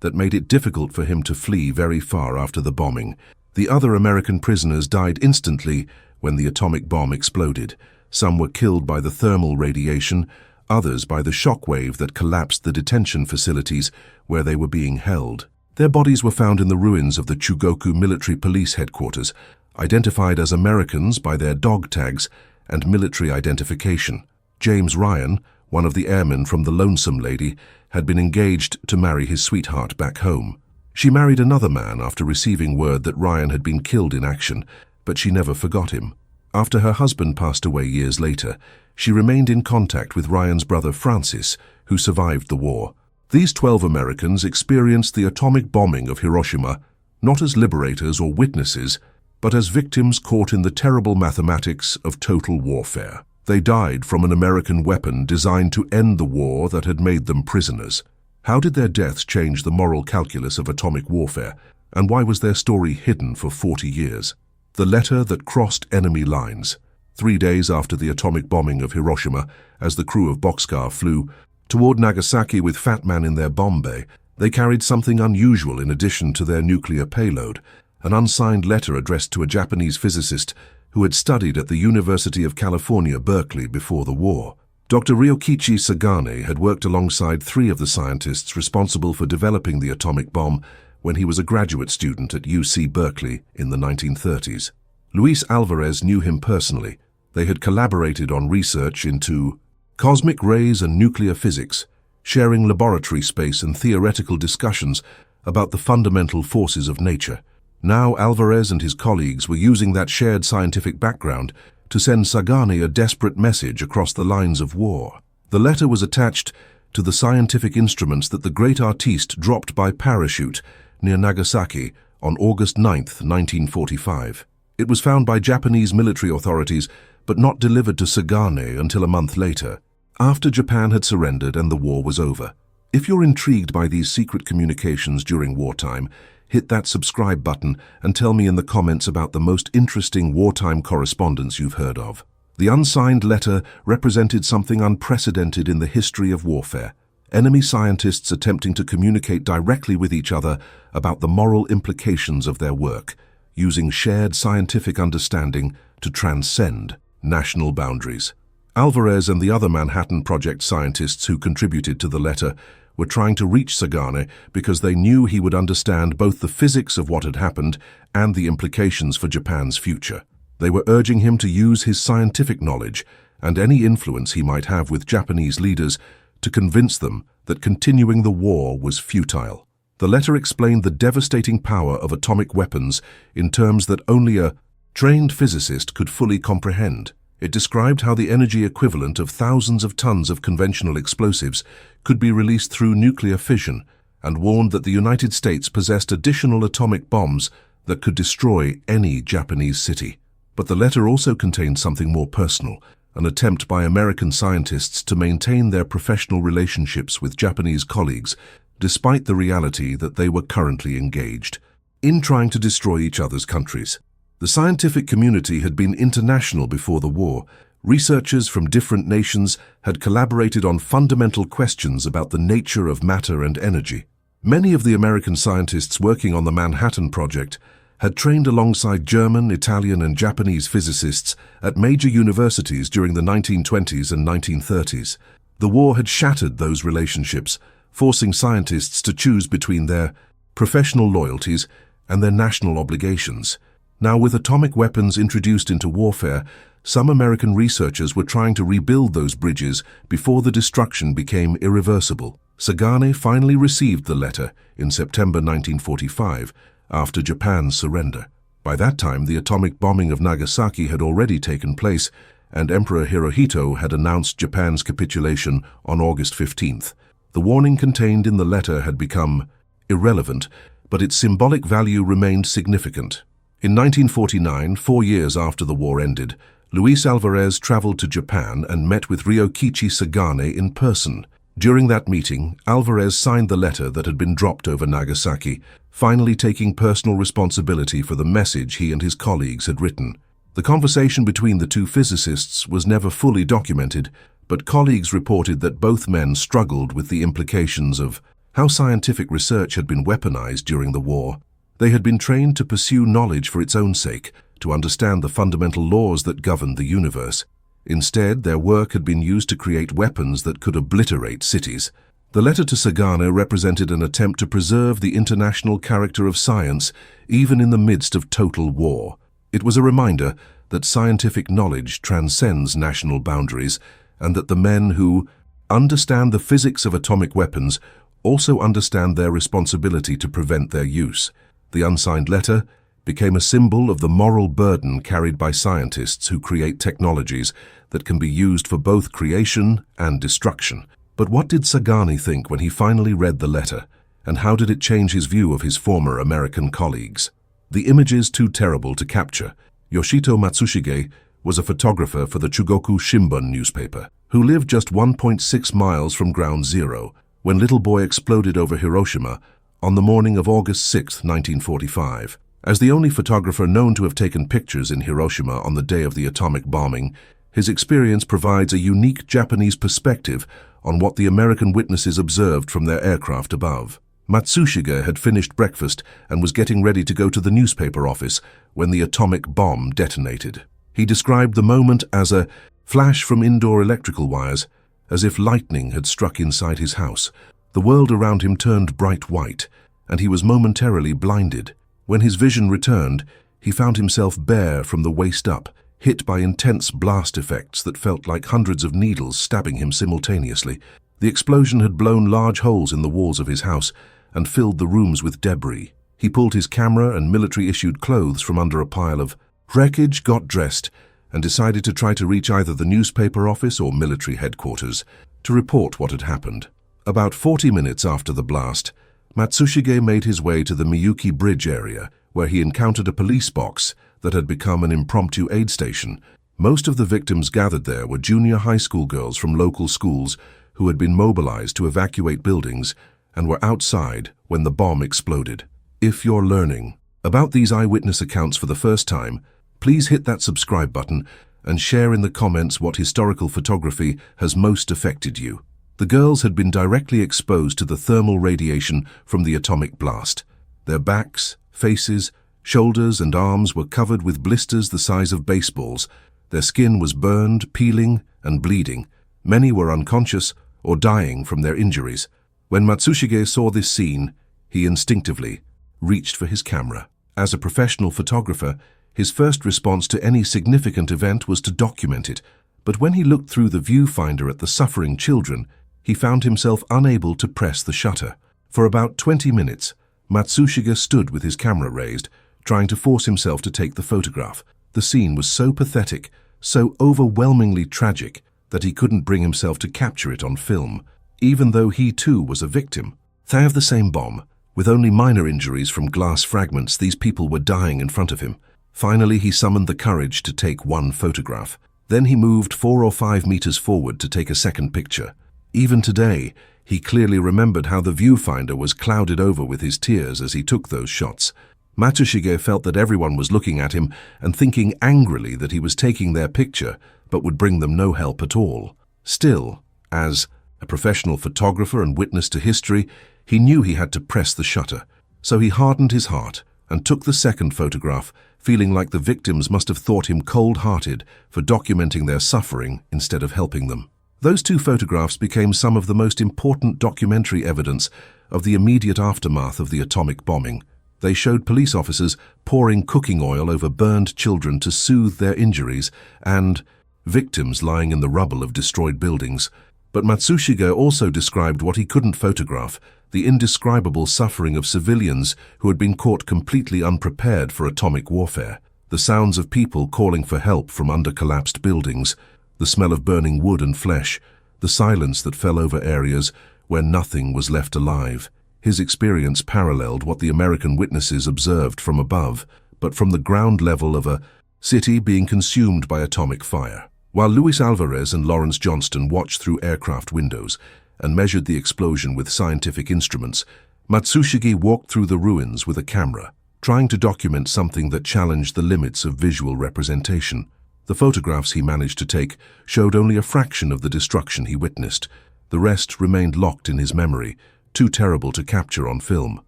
that made it difficult for him to flee very far after the bombing. The other American prisoners died instantly when the atomic bomb exploded. Some were killed by the thermal radiation, others by the shockwave that collapsed the detention facilities where they were being held. Their bodies were found in the ruins of the Chugoku military police headquarters, identified as Americans by their dog tags and military identification. James Ryan, one of the airmen from the Lonesome Lady, had been engaged to marry his sweetheart back home. She married another man after receiving word that Ryan had been killed in action, but she never forgot him. After her husband passed away years later, she remained in contact with Ryan's brother Francis, who survived the war. These 12 Americans experienced the atomic bombing of Hiroshima, not as liberators or witnesses, but as victims caught in the terrible mathematics of total warfare. They died from an American weapon designed to end the war that had made them prisoners. How did their deaths change the moral calculus of atomic warfare, and why was their story hidden for 40 years? The letter that crossed enemy lines. 3 days after the atomic bombing of Hiroshima, as the crew of Boxcar flew toward Nagasaki with Fat Man in their bomb bay, they carried something unusual in addition to their nuclear payload, an unsigned letter addressed to a Japanese physicist who had studied at the University of California, Berkeley before the war. Dr. Ryokichi Sagane had worked alongside 3 of the scientists responsible for developing the atomic bomb when he was a graduate student at UC Berkeley in the 1930s. Luis Alvarez knew him personally. They had collaborated on research into cosmic rays and nuclear physics, sharing laboratory space and theoretical discussions about the fundamental forces of nature. Now Alvarez and his colleagues were using that shared scientific background to send Sagane a desperate message across the lines of war. The letter was attached to the scientific instruments that the great artiste dropped by parachute near Nagasaki on August 9, 1945. It was found by Japanese military authorities, but not delivered to Sagane until a month later, after Japan had surrendered and the war was over. If you're intrigued by these secret communications during wartime, hit that subscribe button and tell me in the comments about the most interesting wartime correspondence you've heard of. The unsigned letter represented something unprecedented in the history of warfare. Enemy scientists attempting to communicate directly with each other about the moral implications of their work, using shared scientific understanding to transcend national boundaries. Alvarez and the other Manhattan Project scientists who contributed to the letter were trying to reach Sagane because they knew he would understand both the physics of what had happened and the implications for Japan's future. They were urging him to use his scientific knowledge and any influence he might have with Japanese leaders to convince them that continuing the war was futile. The letter explained the devastating power of atomic weapons in terms that only a trained physicist could fully comprehend. It described how the energy equivalent of thousands of tons of conventional explosives could be released through nuclear fission, and warned that the United States possessed additional atomic bombs that could destroy any Japanese city. But the letter also contained something more personal, an attempt by American scientists to maintain their professional relationships with Japanese colleagues, despite the reality that they were currently engaged in trying to destroy each other's countries. The scientific community had been international before the war. Researchers from different nations had collaborated on fundamental questions about the nature of matter and energy. Many of the American scientists working on the Manhattan Project had trained alongside German, Italian, and Japanese physicists at major universities during the 1920s and 1930s. The war had shattered those relationships, forcing scientists to choose between their professional loyalties and their national obligations. Now, with atomic weapons introduced into warfare, some American researchers were trying to rebuild those bridges before the destruction became irreversible. Sagane finally received the letter in September 1945, after Japan's surrender. By that time, the atomic bombing of Nagasaki had already taken place, and Emperor Hirohito had announced Japan's capitulation on August 15th. The warning contained in the letter had become irrelevant, but its symbolic value remained significant. In 1949, 4 years after the war ended, Luis Alvarez traveled to Japan and met with Ryokichi Sagane in person. During that meeting, Alvarez signed the letter that had been dropped over Nagasaki, finally taking personal responsibility for the message he and his colleagues had written. The conversation between the two physicists was never fully documented, but colleagues reported that both men struggled with the implications of how scientific research had been weaponized during the war. They had been trained to pursue knowledge for its own sake, to understand the fundamental laws that governed the universe. Instead, their work had been used to create weapons that could obliterate cities. The letter to Sagane represented an attempt to preserve the international character of science, even in the midst of total war. It was a reminder that scientific knowledge transcends national boundaries, and that the men who understand the physics of atomic weapons also understand their responsibility to prevent their use. The unsigned letter became a symbol of the moral burden carried by scientists who create technologies that can be used for both creation and destruction. But what did Sagane think when he finally read the letter, and how did it change his view of his former American colleagues? The images too terrible to capture. Yoshito Matsushige was a photographer for the Chugoku Shimbun newspaper, who lived just 1.6 miles from Ground Zero when Little Boy exploded over Hiroshima on the morning of August 6, 1945. As the only photographer known to have taken pictures in Hiroshima on the day of the atomic bombing, his experience provides a unique Japanese perspective on what the American witnesses observed from their aircraft above. Matsushige had finished breakfast and was getting ready to go to the newspaper office when the atomic bomb detonated. He described the moment as a flash from indoor electrical wires, as if lightning had struck inside his house. The world around him turned bright white, and he was momentarily blinded. When his vision returned, he found himself bare from the waist up, hit by intense blast effects that felt like hundreds of needles stabbing him simultaneously. The explosion had blown large holes in the walls of his house and filled the rooms with debris. He pulled his camera and military-issued clothes from under a pile of wreckage, got dressed, and decided to try to reach either the newspaper office or military headquarters to report what had happened. About 40 minutes after the blast, Matsushige made his way to the Miyuki Bridge area, where he encountered a police box that had become an impromptu aid station. Most of the victims gathered there were junior high school girls from local schools who had been mobilized to evacuate buildings and were outside when the bomb exploded. If you're learning about these eyewitness accounts for the first time, please hit that subscribe button and share in the comments what historical photography has most affected you. The girls had been directly exposed to the thermal radiation from the atomic blast. Their backs, faces, shoulders and arms were covered with blisters the size of baseballs. Their skin was burned, peeling, and bleeding. Many were unconscious or dying from their injuries. When Matsushige saw this scene, he instinctively reached for his camera. As a professional photographer, his first response to any significant event was to document it. But when he looked through the viewfinder at the suffering children, he found himself unable to press the shutter. For about 20 minutes, Matsushige stood with his camera raised, trying to force himself to take the photograph. The scene was so pathetic, so overwhelmingly tragic, that he couldn't bring himself to capture it on film, even though he too was a victim. They have the same bomb. With only minor injuries from glass fragments, these people were dying in front of him. Finally, he summoned the courage to take one photograph. Then he moved 4 or 5 meters forward to take a second picture. Even today, he clearly remembered how the viewfinder was clouded over with his tears as he took those shots. Matsushige felt that everyone was looking at him and thinking angrily that he was taking their picture, but would bring them no help at all. Still, as A professional photographer and witness to history, he knew he had to press the shutter. So he hardened his heart and took the second photograph, feeling like the victims must have thought him cold-hearted for documenting their suffering instead of helping them. Those two photographs became some of the most important documentary evidence of the immediate aftermath of the atomic bombing. They showed police officers pouring cooking oil over burned children to soothe their injuries and victims lying in the rubble of destroyed buildings. But Matsushige also described what he couldn't photograph, the indescribable suffering of civilians who had been caught completely unprepared for atomic warfare. The sounds of people calling for help from under collapsed buildings, the smell of burning wood and flesh, the silence that fell over areas where nothing was left alive. His experience paralleled what the American witnesses observed from above, but from the ground level of a city being consumed by atomic fire. While Luis Alvarez and Lawrence Johnston watched through aircraft windows and measured the explosion with scientific instruments, Matsushige walked through the ruins with a camera, trying to document something that challenged the limits of visual representation. The photographs he managed to take showed only a fraction of the destruction he witnessed. The rest remained locked in his memory, too terrible to capture on film.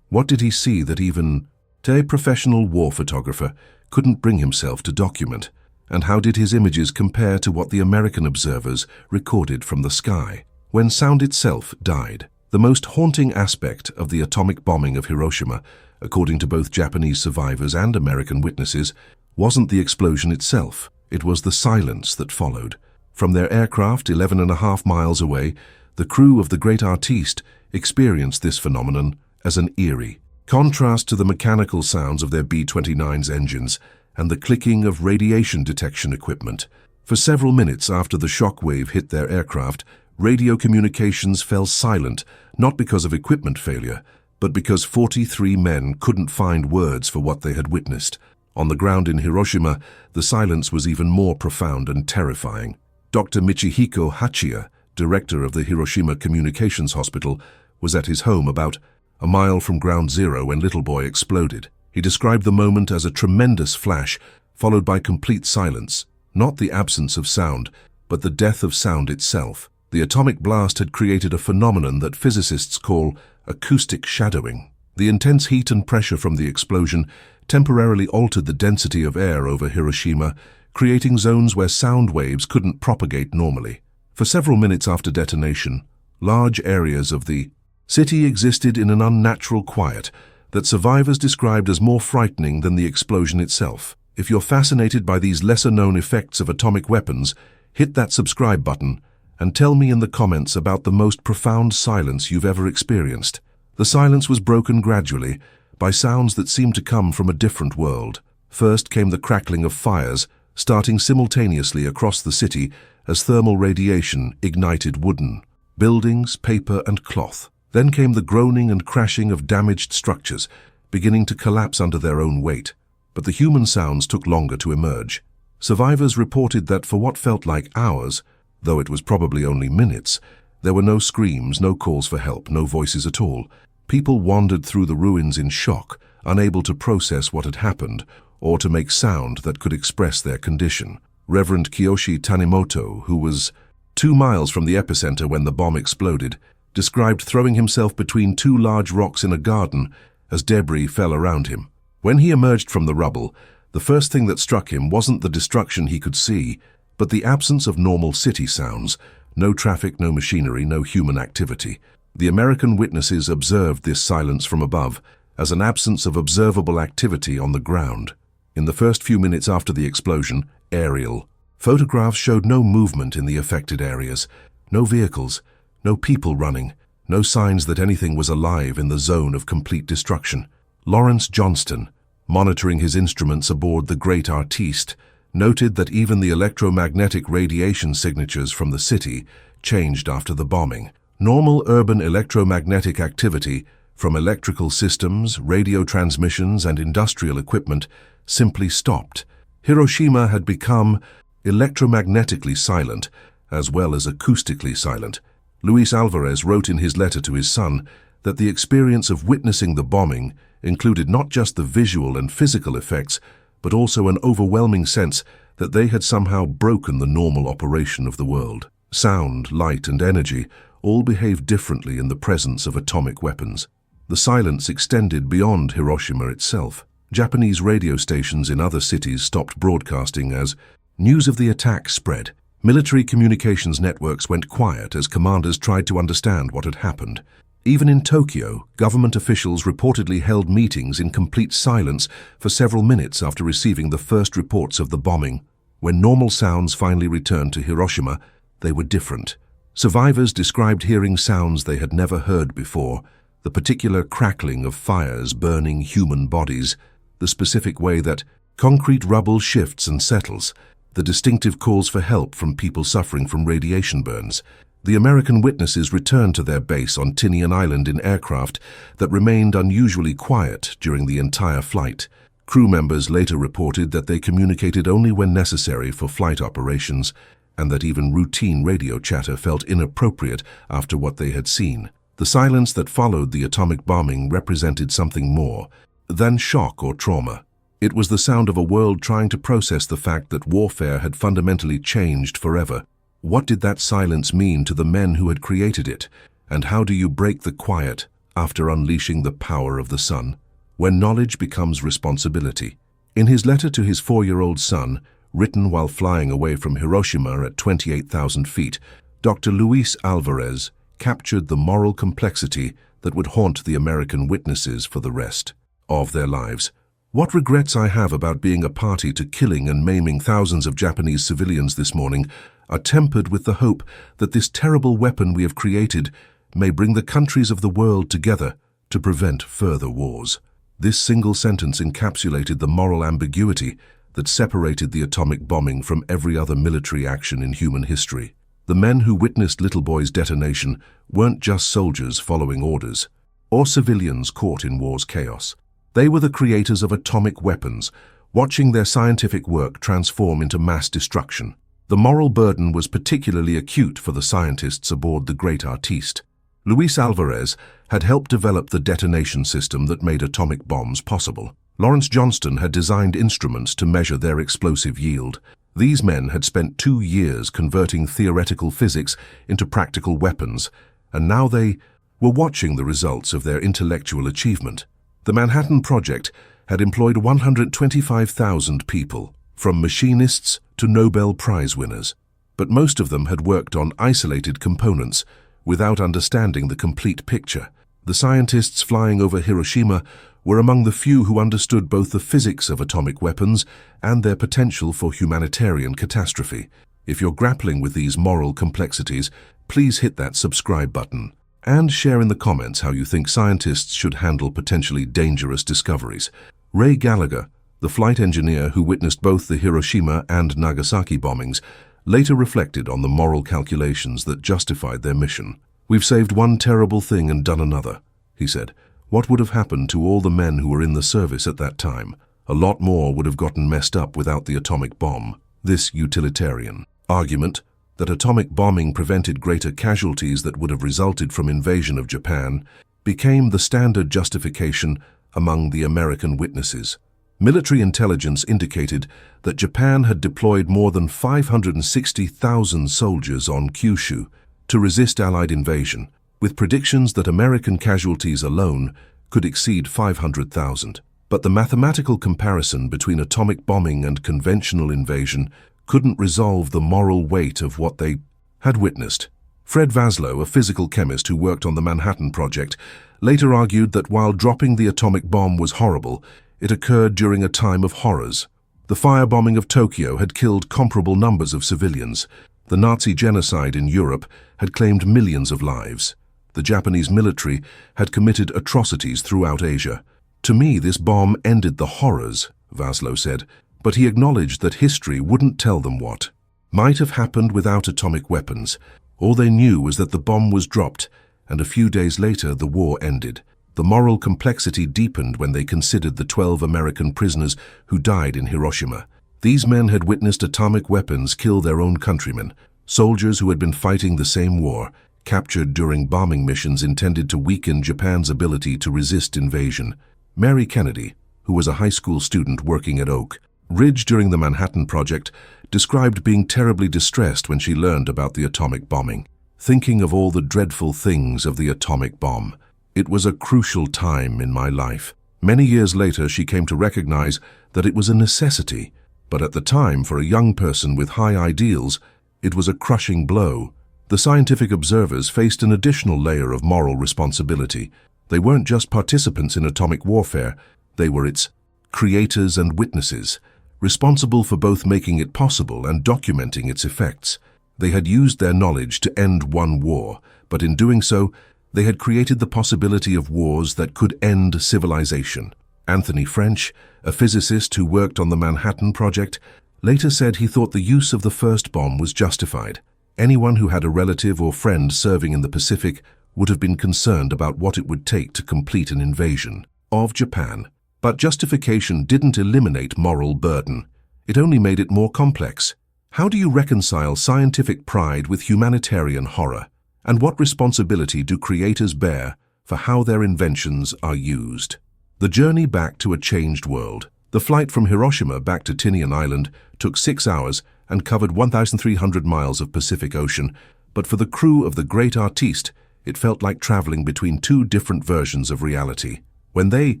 What did he see that even a professional war photographer couldn't bring himself to document? And how did his images compare to what the American observers recorded from the sky? When sound itself died, the most haunting aspect of the atomic bombing of Hiroshima, according to both Japanese survivors and American witnesses, wasn't the explosion itself. It was the silence that followed. From their aircraft 11.5 miles away, the crew of the Great Artiste experienced this phenomenon as an eerie contrast to the mechanical sounds of their B-29's engines and the clicking of radiation detection equipment. For several minutes after the shock wave hit their aircraft, radio communications fell silent, not because of equipment failure, but because 43 men couldn't find words for what they had witnessed. On the ground in Hiroshima, the silence was even more profound and terrifying. Dr. Michihiko Hachiya, director of the Hiroshima Communications Hospital, was at his home about a mile from Ground Zero when Little Boy exploded. He described the moment as a tremendous flash, followed by complete silence. Not the absence of sound, but the death of sound itself. The atomic blast had created a phenomenon that physicists call acoustic shadowing. The intense heat and pressure from the explosion temporarily altered the density of air over Hiroshima, creating zones where sound waves couldn't propagate normally. For several minutes after detonation, large areas of the city existed in an unnatural quiet that survivors described as more frightening than the explosion itself. If you're fascinated by these lesser-known effects of atomic weapons, hit that subscribe button and tell me in the comments about the most profound silence you've ever experienced. The silence was broken gradually by sounds that seemed to come from a different world. First came the crackling of fires, starting simultaneously across the city as thermal radiation ignited wooden buildings, paper, and cloth. Then came the groaning and crashing of damaged structures, beginning to collapse under their own weight. But the human sounds took longer to emerge. Survivors reported that for what felt like hours, though it was probably only minutes, there were no screams, no calls for help, no voices at all. People wandered through the ruins in shock, unable to process what had happened or to make sound that could express their condition. Reverend Kiyoshi Tanimoto, who was 2 miles from the epicenter when the bomb exploded, described throwing himself between 2 large rocks in a garden as debris fell around him. When he emerged from the rubble, the first thing that struck him wasn't the destruction he could see, but the absence of normal city sounds. No traffic, no machinery, no human activity. The American witnesses observed this silence from above as an absence of observable activity on the ground. In the first few minutes after the explosion, aerial photographs showed no movement in the affected areas, no vehicles, no people running, no signs that anything was alive in the zone of complete destruction. Lawrence Johnston, monitoring his instruments aboard the Great Artiste, noted that even the electromagnetic radiation signatures from the city changed after the bombing. Normal urban electromagnetic activity from electrical systems, radio transmissions, and industrial equipment simply stopped. Hiroshima had become electromagnetically silent as well as acoustically silent. Luis Alvarez wrote in his letter to his son that the experience of witnessing the bombing included not just the visual and physical effects, but also an overwhelming sense that they had somehow broken the normal operation of the world. Sound, light, and energy all behaved differently in the presence of atomic weapons. The silence extended beyond Hiroshima itself. Japanese radio stations in other cities stopped broadcasting as news of the attack spread. Military communications networks went quiet as commanders tried to understand what had happened. Even in Tokyo, government officials reportedly held meetings in complete silence for several minutes after receiving the first reports of the bombing. When normal sounds finally returned to Hiroshima, they were different. Survivors described hearing sounds they had never heard before, the particular crackling of fires burning human bodies, the specific way that concrete rubble shifts and settles, the distinctive calls for help from people suffering from radiation burns. The American witnesses returned to their base on Tinian Island in aircraft that remained unusually quiet during the entire flight. Crew members later reported that they communicated only when necessary for flight operations, and that even routine radio chatter felt inappropriate after what they had seen. The silence that followed the atomic bombing represented something more than shock or trauma. It was the sound of a world trying to process the fact that warfare had fundamentally changed forever. What did that silence mean to the men who had created it? And how do you break the quiet after unleashing the power of the sun? When knowledge becomes responsibility. In his letter to his 4-year-old son, written while flying away from Hiroshima at 28,000 feet, Dr. Luis Alvarez captured the moral complexity that would haunt the American witnesses for the rest of their lives. What regrets I have about being a party to killing and maiming thousands of Japanese civilians this morning are tempered with the hope that this terrible weapon we have created may bring the countries of the world together to prevent further wars. This single sentence encapsulated the moral ambiguity that separated the atomic bombing from every other military action in human history. The men who witnessed Little Boy's detonation weren't just soldiers following orders, or civilians caught in war's chaos. They were the creators of atomic weapons, watching their scientific work transform into mass destruction. The moral burden was particularly acute for the scientists aboard the Great Artiste. Luis Alvarez had helped develop the detonation system that made atomic bombs possible. Lawrence Johnston had designed instruments to measure their explosive yield. These men had spent 2 years converting theoretical physics into practical weapons, and now they were watching the results of their intellectual achievement. The Manhattan Project had employed 125,000 people, from machinists to Nobel Prize winners, but most of them had worked on isolated components without understanding the complete picture. The scientists flying over Hiroshima were among the few who understood both the physics of atomic weapons and their potential for humanitarian catastrophe. If you're grappling with these moral complexities, please hit that subscribe button and share in the comments how you think scientists should handle potentially dangerous discoveries. Ray Gallagher, the flight engineer who witnessed both the Hiroshima and Nagasaki bombings, later reflected on the moral calculations that justified their mission. "We've saved one terrible thing and done another," he said. "What would have happened to all the men who were in the service at that time? A lot more would have gotten messed up without the atomic bomb." This utilitarian argument that atomic bombing prevented greater casualties that would have resulted from invasion of Japan became the standard justification among the American witnesses. Military intelligence indicated that Japan had deployed more than 560,000 soldiers on Kyushu to resist Allied invasion, with predictions that American casualties alone could exceed 500,000. But the mathematical comparison between atomic bombing and conventional invasion couldn't resolve the moral weight of what they had witnessed. Fred Vaslow, a physical chemist who worked on the Manhattan Project, later argued that while dropping the atomic bomb was horrible, it occurred during a time of horrors. The firebombing of Tokyo had killed comparable numbers of civilians. The Nazi genocide in Europe had claimed millions of lives. The Japanese military had committed atrocities throughout Asia. "To me, this bomb ended the horrors," Vaslow said, but he acknowledged that history wouldn't tell them what might have happened without atomic weapons. All they knew was that the bomb was dropped, and a few days later the war ended. The moral complexity deepened when they considered the 12 American prisoners who died in Hiroshima. These men had witnessed atomic weapons kill their own countrymen, soldiers who had been fighting the same war, captured during bombing missions intended to weaken Japan's ability to resist invasion. Mary Kennedy, who was a high school student working at Oak Ridge during the Manhattan Project, described being terribly distressed when she learned about the atomic bombing. thinking of all the dreadful things of the atomic bomb. It was a crucial time in my life. Many years later, she came to recognize that it was a necessity, but at the time, for a young person with high ideals, it was a crushing blow. The scientific observers faced an additional layer of moral responsibility. They weren't just participants in atomic warfare, they were its creators and witnesses, responsible for both making it possible and documenting its effects. They had used their knowledge to end one war, but in doing so, they had created the possibility of wars that could end civilization. Anthony French, a physicist who worked on the Manhattan Project, later said he thought the use of the first bomb was justified. Anyone who had a relative or friend serving in the Pacific would have been concerned about what it would take to complete an invasion of Japan. But justification didn't eliminate moral burden. It only made it more complex. How do you reconcile scientific pride with humanitarian horror? And what responsibility do creators bear for how their inventions are used? The journey back to a changed world. The flight from Hiroshima back to Tinian Island took 6 hours and covered 1,300 miles of Pacific Ocean, but for the crew of the great artiste, it felt like traveling between two different versions of reality. When they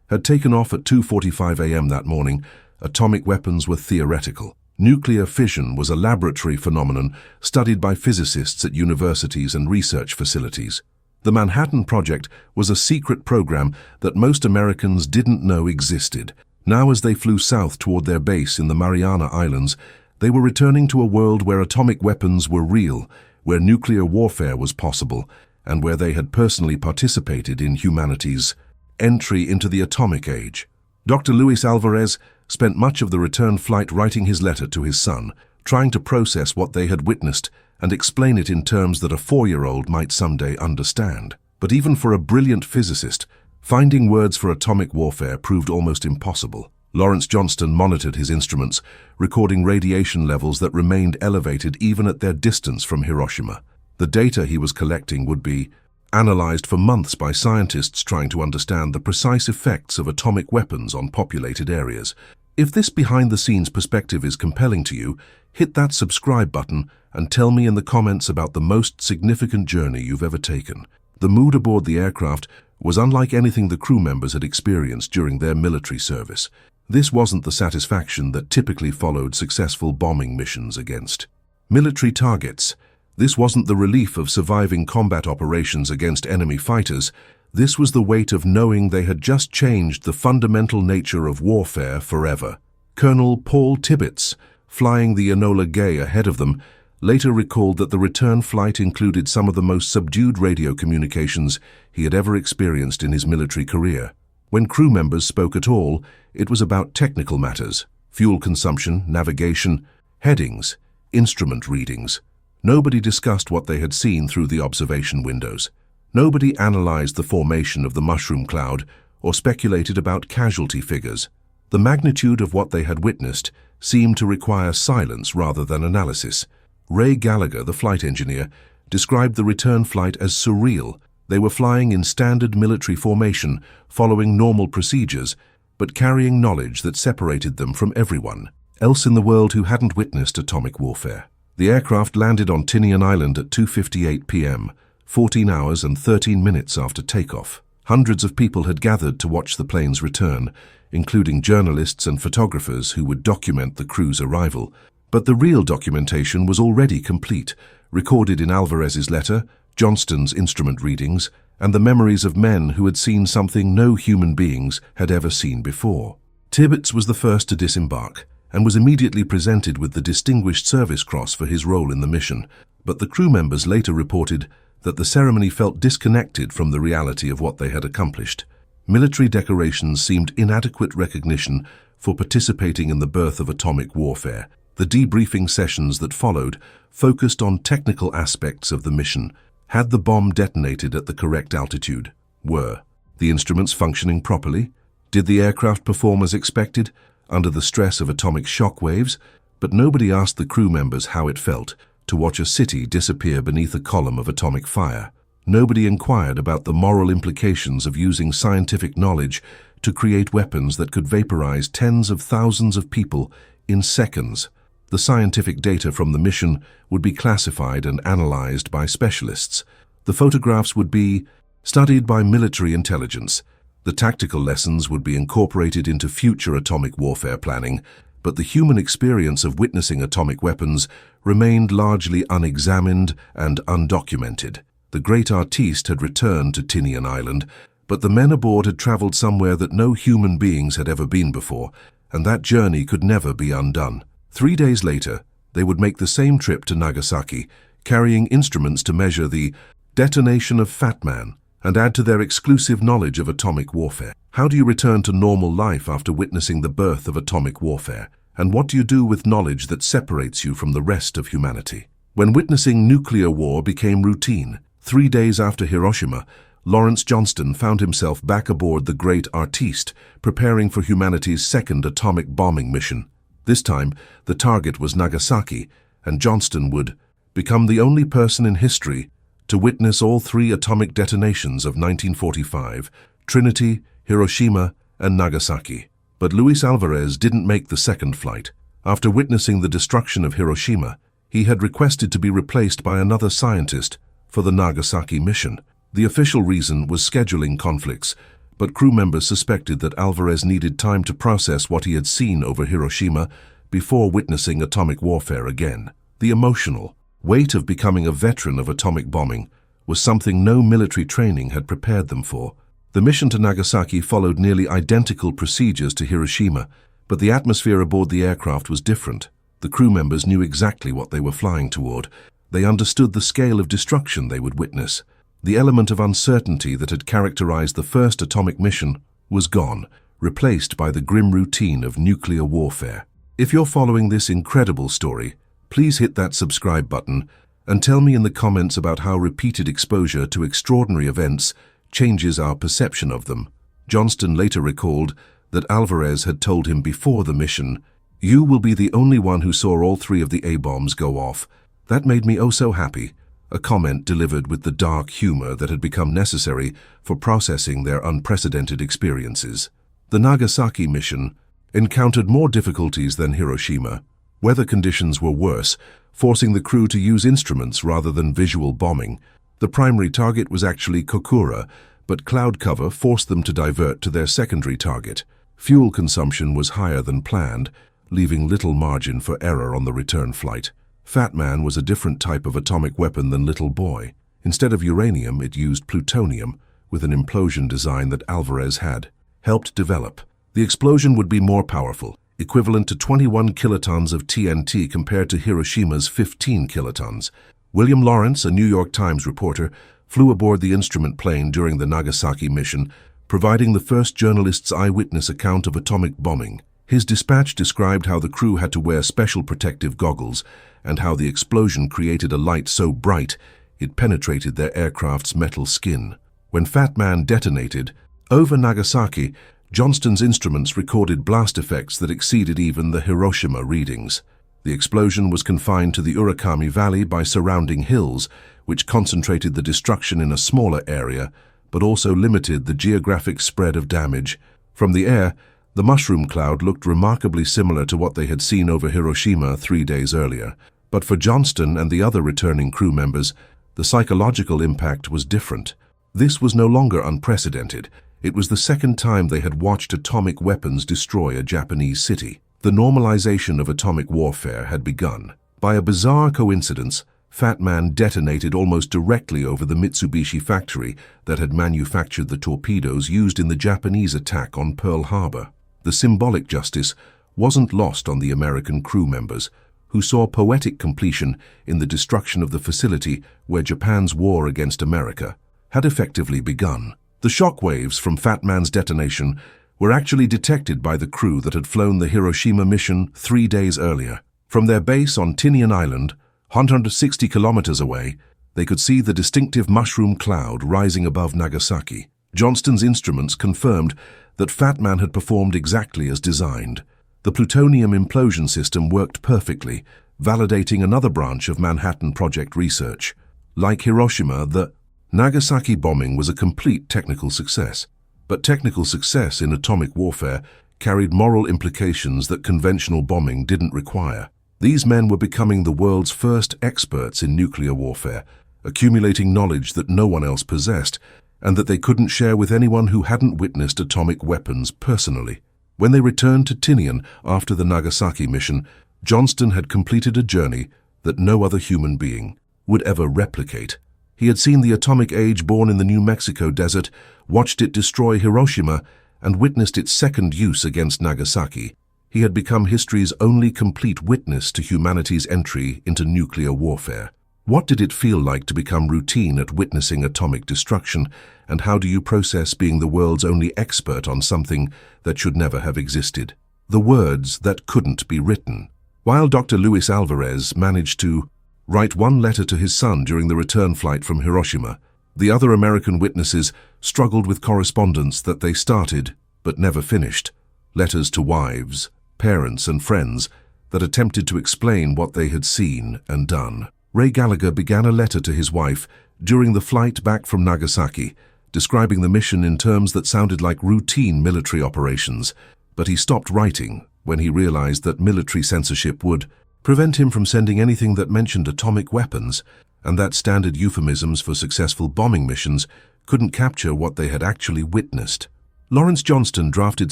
had taken off at 2:45 a.m. that morning, atomic weapons were theoretical. Nuclear fission was a laboratory phenomenon studied by physicists at universities and research facilities. The Manhattan Project was a secret program that most Americans didn't know existed. Now, as they flew south toward their base in the Mariana Islands, they were returning to a world where atomic weapons were real, where nuclear warfare was possible, and where they had personally participated in humanity's entry into the atomic age. Dr. Luis Alvarez spent much of the return flight writing his letter to his son, trying to process what they had witnessed and explain it in terms that a 4-year-old might someday understand. But even for a brilliant physicist, finding words for atomic warfare proved almost impossible. Lawrence Johnston monitored his instruments, recording radiation levels that remained elevated even at their distance from Hiroshima. The data he was collecting would be analyzed for months by scientists trying to understand the precise effects of atomic weapons on populated areas. If this behind-the-scenes perspective is compelling to you, hit that subscribe button and tell me in the comments about the most significant journey you've ever taken. The mood aboard the aircraft was unlike anything the crew members had experienced during their military service. This wasn't the satisfaction that typically followed successful bombing missions against military targets. This wasn't the relief of surviving combat operations against enemy fighters. This was the weight of knowing they had just changed the fundamental nature of warfare forever. Colonel Paul Tibbets, flying the Enola Gay ahead of them, later recalled that the return flight included some of the most subdued radio communications he had ever experienced in his military career. When crew members spoke at all, it was about technical matters: fuel consumption, navigation, headings, instrument readings. Nobody discussed what they had seen through the observation windows. Nobody analyzed the formation of the mushroom cloud or speculated about casualty figures. The magnitude of what they had witnessed seemed to require silence rather than analysis. Ray Gallagher, the flight engineer, described the return flight as surreal. They were flying in standard military formation, following normal procedures, but carrying knowledge that separated them from everyone else in the world who hadn't witnessed atomic warfare. The aircraft landed on Tinian Island at 2:58 p.m., 14 hours and 13 minutes after takeoff. Hundreds of people had gathered to watch the plane's return, including journalists and photographers who would document the crew's arrival. But the real documentation was already complete, recorded in Alvarez's letter, Johnston's instrument readings, and the memories of men who had seen something no human beings had ever seen before. Tibbets was the first to disembark, and was immediately presented with the Distinguished Service Cross for his role in the mission, but the crew members later reported that the ceremony felt disconnected from the reality of what they had accomplished. Military decorations seemed inadequate recognition for participating in the birth of atomic warfare. The debriefing sessions that followed focused on technical aspects of the mission. Had the bomb detonated at the correct altitude? Were the instruments functioning properly? Did the aircraft perform as expected under the stress of atomic shock waves? But nobody asked the crew members how it felt to watch a city disappear beneath a column of atomic fire. Nobody inquired about the moral implications of using scientific knowledge to create weapons that could vaporize tens of thousands of people in seconds. The scientific data from the mission would be classified and analyzed by specialists. The photographs would be studied by military intelligence. The tactical lessons would be incorporated into future atomic warfare planning, but the human experience of witnessing atomic weapons remained largely unexamined and undocumented. The great artiste had returned to Tinian Island, but the men aboard had traveled somewhere that no human beings had ever been before, and that journey could never be undone. 3 days later, they would make the same trip to Nagasaki, carrying instruments to measure the detonation of Fat Man and add to their exclusive knowledge of atomic warfare. How do you return to normal life after witnessing the birth of atomic warfare? And what do you do with knowledge that separates you from the rest of humanity? When witnessing nuclear war became routine, 3 days after Hiroshima, Lawrence Johnston found himself back aboard the great artiste, preparing for humanity's second atomic bombing mission. This time, the target was Nagasaki, and Johnston would become the only person in history to witness all 3 atomic detonations of 1945, Trinity, Hiroshima, and Nagasaki. But Luis Alvarez didn't make the second flight. After witnessing the destruction of Hiroshima, he had requested to be replaced by another scientist for the Nagasaki mission. The official reason was scheduling conflicts, but crew members suspected that Alvarez needed time to process what he had seen over Hiroshima before witnessing atomic warfare again. The emotional weight of becoming a veteran of atomic bombing was something no military training had prepared them for. The mission to Nagasaki followed nearly identical procedures to Hiroshima, but the atmosphere aboard the aircraft was different. The crew members knew exactly what they were flying toward. They understood the scale of destruction they would witness. The element of uncertainty that had characterized the first atomic mission was gone, replaced by the grim routine of nuclear warfare. If you're following this incredible story, please hit that subscribe button and tell me in the comments about how repeated exposure to extraordinary events changes our perception of them. Johnston later recalled that Alvarez had told him before the mission, "You will be the only one who saw all 3 of the A-bombs go off. That made me oh so happy," a comment delivered with the dark humor that had become necessary for processing their unprecedented experiences. The Nagasaki mission encountered more difficulties than Hiroshima. Weather conditions were worse, forcing the crew to use instruments rather than visual bombing. The primary target was actually Kokura, but cloud cover forced them to divert to their secondary target. Fuel consumption was higher than planned, leaving little margin for error on the return flight. Fat Man was a different type of atomic weapon than Little Boy. Instead of uranium, it used plutonium, with an implosion design that Alvarez had helped develop. The explosion would be more powerful, equivalent to 21 kilotons of TNT compared to Hiroshima's 15 kilotons. William Lawrence, a New York Times reporter, flew aboard the instrument plane during the Nagasaki mission, providing the first journalist's eyewitness account of atomic bombing. His dispatch described how the crew had to wear special protective goggles and how the explosion created a light so bright it penetrated their aircraft's metal skin. When Fat Man detonated over Nagasaki, Johnston's instruments recorded blast effects that exceeded even the Hiroshima readings. The explosion was confined to the Urakami Valley by surrounding hills, which concentrated the destruction in a smaller area, but also limited the geographic spread of damage. From the air, the mushroom cloud looked remarkably similar to what they had seen over Hiroshima 3 days earlier. But for Johnston and the other returning crew members, the psychological impact was different. This was no longer unprecedented. It was the second time they had watched atomic weapons destroy a Japanese city. The normalization of atomic warfare had begun. By a bizarre coincidence, Fat Man detonated almost directly over the Mitsubishi factory that had manufactured the torpedoes used in the Japanese attack on Pearl Harbor. The symbolic justice wasn't lost on the American crew members, who saw poetic completion in the destruction of the facility where Japan's war against America had effectively begun. The shockwaves from Fat Man's detonation were actually detected by the crew that had flown the Hiroshima mission 3 days earlier. From their base on Tinian Island, 160 kilometers away, they could see the distinctive mushroom cloud rising above Nagasaki. Johnston's instruments confirmed that Fat Man had performed exactly as designed. The plutonium implosion system worked perfectly, validating another branch of Manhattan Project research. Like Hiroshima, the Nagasaki bombing was a complete technical success. But technical success in atomic warfare carried moral implications that conventional bombing didn't require. These men were becoming the world's first experts in nuclear warfare, accumulating knowledge that no one else possessed, and that they couldn't share with anyone who hadn't witnessed atomic weapons personally. When they returned to Tinian after the Nagasaki mission, Johnston had completed a journey that no other human being would ever replicate. He had seen the atomic age born in the New Mexico desert, watched it destroy Hiroshima, and witnessed its second use against Nagasaki. He had become history's only complete witness to humanity's entry into nuclear warfare. What did it feel like to become routine at witnessing atomic destruction, and how do you process being the world's only expert on something that should never have existed? The words that couldn't be written. While Dr. Luis Alvarez managed to write one letter to his son during the return flight from Hiroshima, the other American witnesses struggled with correspondence that they started but never finished. Letters to wives, parents, and friends that attempted to explain what they had seen and done. Ray Gallagher began a letter to his wife during the flight back from Nagasaki, describing the mission in terms that sounded like routine military operations, but he stopped writing when he realized that military censorship would prevent him from sending anything that mentioned atomic weapons, and that standard euphemisms for successful bombing missions couldn't capture what they had actually witnessed. Lawrence Johnston drafted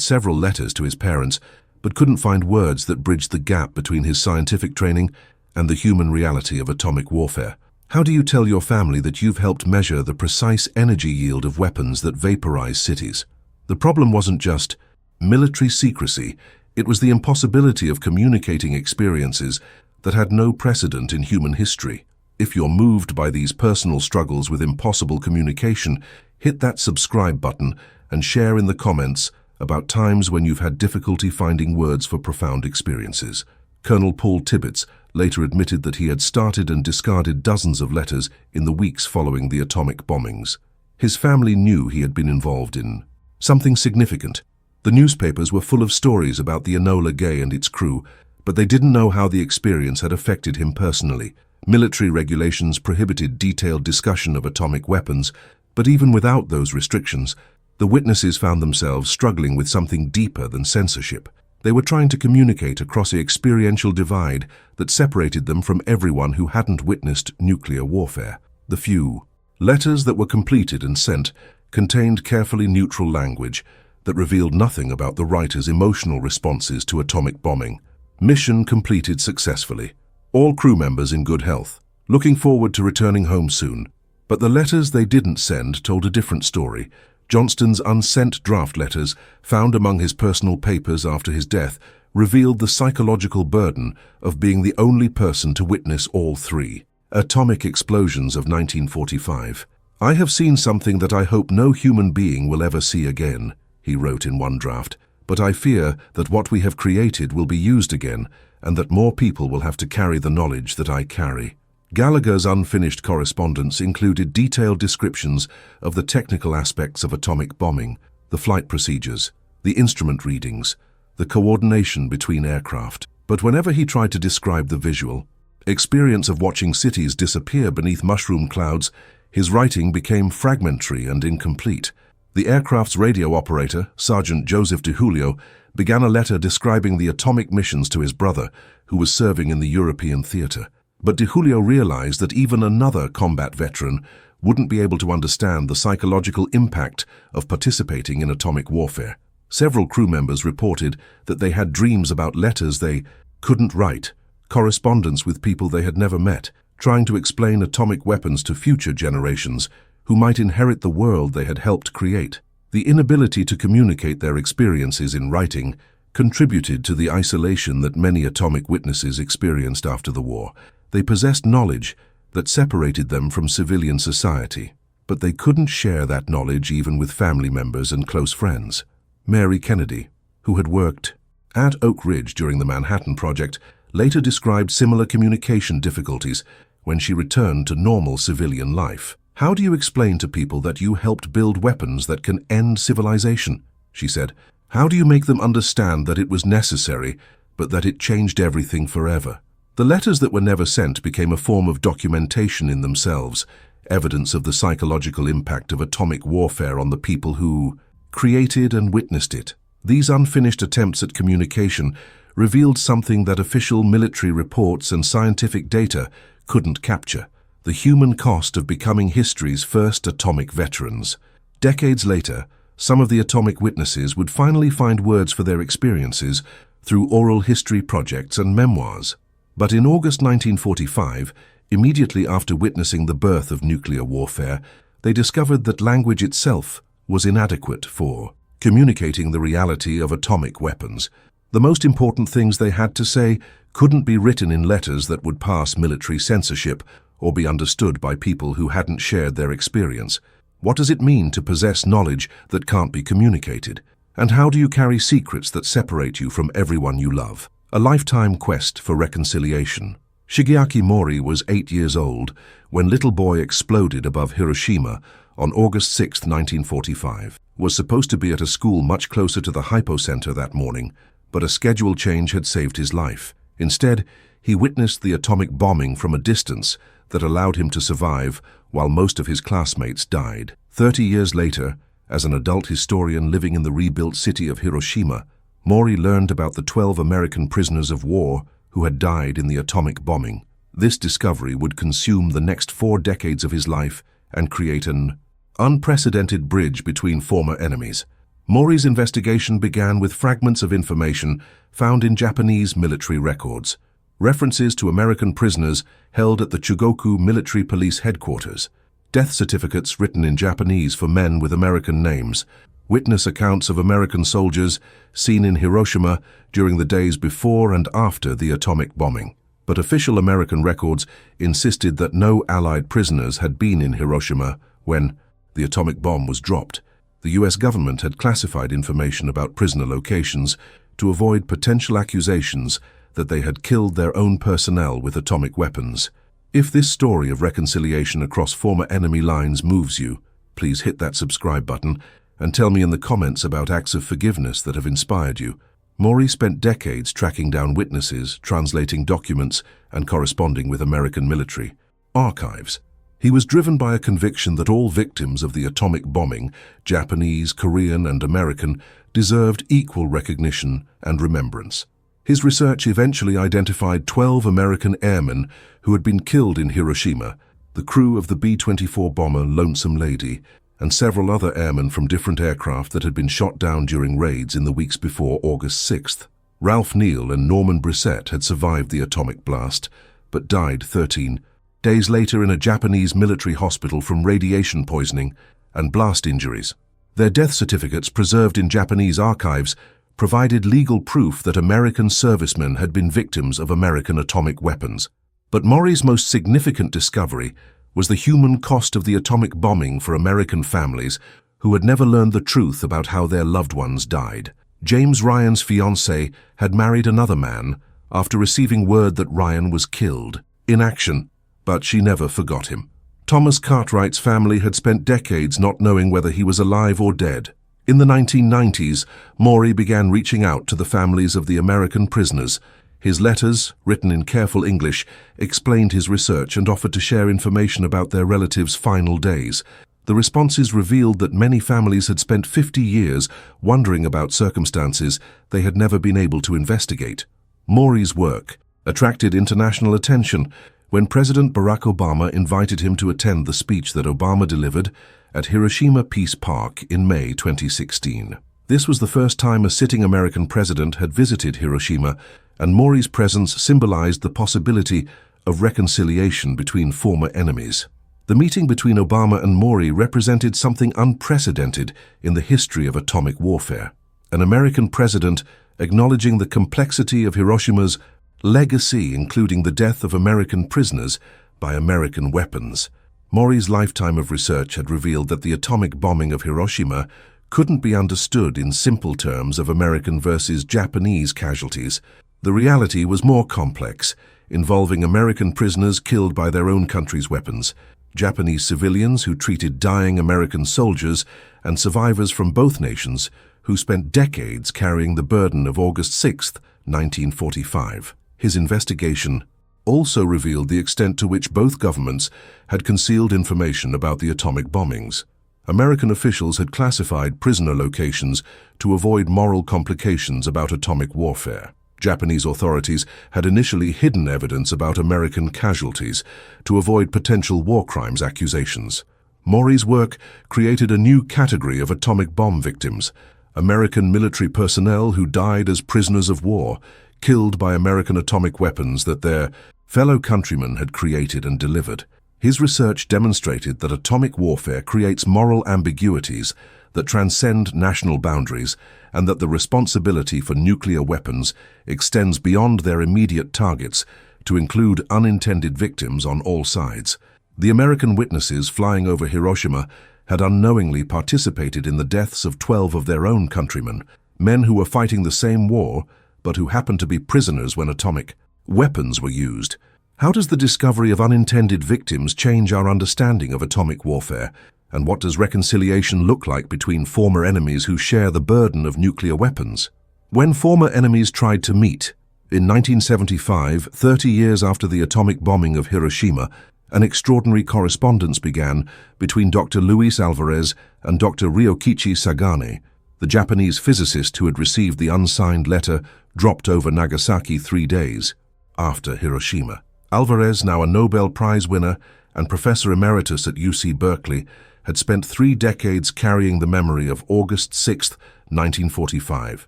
several letters to his parents, but couldn't find words that bridged the gap between his scientific training and the human reality of atomic warfare. How do you tell your family that you've helped measure the precise energy yield of weapons that vaporize cities? The problem wasn't just military secrecy, it was the impossibility of communicating experiences that had no precedent in human history. If you're moved by these personal struggles with impossible communication, hit that subscribe button and share in the comments about times when you've had difficulty finding words for profound experiences. Colonel Paul Tibbets later admitted that he had started and discarded dozens of letters in the weeks following the atomic bombings. His family knew he had been involved in something significant. The newspapers were full of stories about the Enola Gay and its crew, but they didn't know how the experience had affected him personally. Military regulations prohibited detailed discussion of atomic weapons, but even without those restrictions, the witnesses found themselves struggling with something deeper than censorship. They were trying to communicate across the experiential divide that separated them from everyone who hadn't witnessed nuclear warfare. The few letters that were completed and sent contained carefully neutral language that revealed nothing about the writer's emotional responses to atomic bombing. Mission completed successfully. All crew members in good health, looking forward to returning home soon. But the letters they didn't send told a different story. Johnston's unsent draft letters, found among his personal papers after his death, revealed the psychological burden of being the only person to witness all three atomic explosions of 1945. "I have seen something that I hope no human being will ever see again," he wrote in one draft, "but I fear that what we have created will be used again, and that more people will have to carry the knowledge that I carry." Gallagher's unfinished correspondence included detailed descriptions of the technical aspects of atomic bombing, the flight procedures, the instrument readings, the coordination between aircraft. But whenever he tried to describe the visual experience of watching cities disappear beneath mushroom clouds, his writing became fragmentary and incomplete. The aircraft's radio operator, Sergeant Joseph DiJulio, began a letter describing the atomic missions to his brother, who was serving in the European theater. But DiJulio realized that even another combat veteran wouldn't be able to understand the psychological impact of participating in atomic warfare. Several crew members reported that they had dreams about letters they couldn't write, correspondence with people they had never met, trying to explain atomic weapons to future generations who might inherit the world they had helped create. The inability to communicate their experiences in writing contributed to the isolation that many atomic witnesses experienced after the war. They possessed knowledge that separated them from civilian society, but they couldn't share that knowledge even with family members and close friends. Mary Kennedy, who had worked at Oak Ridge during the Manhattan Project, later described similar communication difficulties when she returned to normal civilian life. "How do you explain to people that you helped build weapons that can end civilization?" she said. "How do you make them understand that it was necessary, but that it changed everything forever?" The letters that were never sent became a form of documentation in themselves, evidence of the psychological impact of atomic warfare on the people who created and witnessed it. These unfinished attempts at communication revealed something that official military reports and scientific data couldn't capture: the human cost of becoming history's first atomic veterans. Decades later, some of the atomic witnesses would finally find words for their experiences through oral history projects and memoirs. But in August 1945, immediately after witnessing the birth of nuclear warfare, they discovered that language itself was inadequate for communicating the reality of atomic weapons. The most important things they had to say couldn't be written in letters that would pass military censorship or be understood by people who hadn't shared their experience. What does it mean to possess knowledge that can't be communicated? And how do you carry secrets that separate you from everyone you love? A lifetime quest for reconciliation. Shigeaki Mori was 8 years old when Little Boy exploded above Hiroshima on August 6, 1945. Was supposed to be at a school much closer to the hypocenter that morning, but a schedule change had saved his life. Instead, he witnessed the atomic bombing from a distance that allowed him to survive while most of his classmates died. 30 years later, as an adult historian living in the rebuilt city of Hiroshima, Mori learned about the 12 American prisoners of war who had died in the atomic bombing. This discovery would consume the next 4 decades of his life and create an unprecedented bridge between former enemies. Mori's investigation began with fragments of information found in Japanese military records, references to American prisoners held at the Chugoku Military Police Headquarters, death certificates written in Japanese for men with American names, witness accounts of American soldiers seen in Hiroshima during the days before and after the atomic bombing. But official American records insisted that no Allied prisoners had been in Hiroshima when the atomic bomb was dropped. The US government had classified information about prisoner locations to avoid potential accusations that they had killed their own personnel with atomic weapons. If this story of reconciliation across former enemy lines moves you, please hit that subscribe button and tell me in the comments about acts of forgiveness that have inspired you. Mori spent decades tracking down witnesses, translating documents, and corresponding with American military archives. He was driven by a conviction that all victims of the atomic bombing, Japanese, Korean, and American, deserved equal recognition and remembrance. His research eventually identified 12 American airmen who had been killed in Hiroshima, the crew of the B-24 bomber Lonesome Lady, and several other airmen from different aircraft that had been shot down during raids in the weeks before August 6th. Ralph Neal and Norman Brissett had survived the atomic blast, but died 13 days later in a Japanese military hospital from radiation poisoning and blast injuries. Their death certificates, preserved in Japanese archives, provided legal proof that American servicemen had been victims of American atomic weapons. But Mori's most significant discovery was the human cost of the atomic bombing for American families who had never learned the truth about how their loved ones died. James Ryan's fiancée had married another man after receiving word that Ryan was killed in action, but she never forgot him. Thomas Cartwright's family had spent decades not knowing whether he was alive or dead. In the 1990s, Mori began reaching out to the families of the American prisoners. His letters, written in careful English, explained his research and offered to share information about their relatives' final days. The responses revealed that many families had spent 50 years wondering about circumstances they had never been able to investigate. Mori's work attracted international attention when President Barack Obama invited him to attend the speech that Obama delivered at Hiroshima Peace Park in May 2016. This was the first time a sitting American president had visited Hiroshima, and Mori's presence symbolized the possibility of reconciliation between former enemies. The meeting between Obama and Mori represented something unprecedented in the history of atomic warfare. An American president acknowledging the complexity of Hiroshima's legacy, including the death of American prisoners by American weapons. Mori's lifetime of research had revealed that the atomic bombing of Hiroshima couldn't be understood in simple terms of American versus Japanese casualties. The reality was more complex, involving American prisoners killed by their own country's weapons, Japanese civilians who treated dying American soldiers, and survivors from both nations who spent decades carrying the burden of August 6, 1945. His investigation also revealed the extent to which both governments had concealed information about the atomic bombings. American officials had classified prisoner locations to avoid moral complications about atomic warfare. Japanese authorities had initially hidden evidence about American casualties to avoid potential war crimes accusations. Mori's work created a new category of atomic bomb victims, American military personnel who died as prisoners of war, killed by American atomic weapons that their fellow countrymen had created and delivered. His research demonstrated that atomic warfare creates moral ambiguities that transcend national boundaries and that the responsibility for nuclear weapons extends beyond their immediate targets to include unintended victims on all sides. The American witnesses flying over Hiroshima had unknowingly participated in the deaths of 12 of their own countrymen, men who were fighting the same war but who happened to be prisoners when atomic weapons were used. How does the discovery of unintended victims change our understanding of atomic warfare? And what does reconciliation look like between former enemies who share the burden of nuclear weapons? When former enemies tried to meet, in 1975, 30 years after the atomic bombing of Hiroshima, an extraordinary correspondence began between Dr. Luis Alvarez and Dr. Ryokichi Sagane, the Japanese physicist who had received the unsigned letter dropped over Nagasaki 3 days after Hiroshima. Alvarez, now a Nobel Prize winner and professor emeritus at UC Berkeley, had spent 3 decades carrying the memory of August 6, 1945.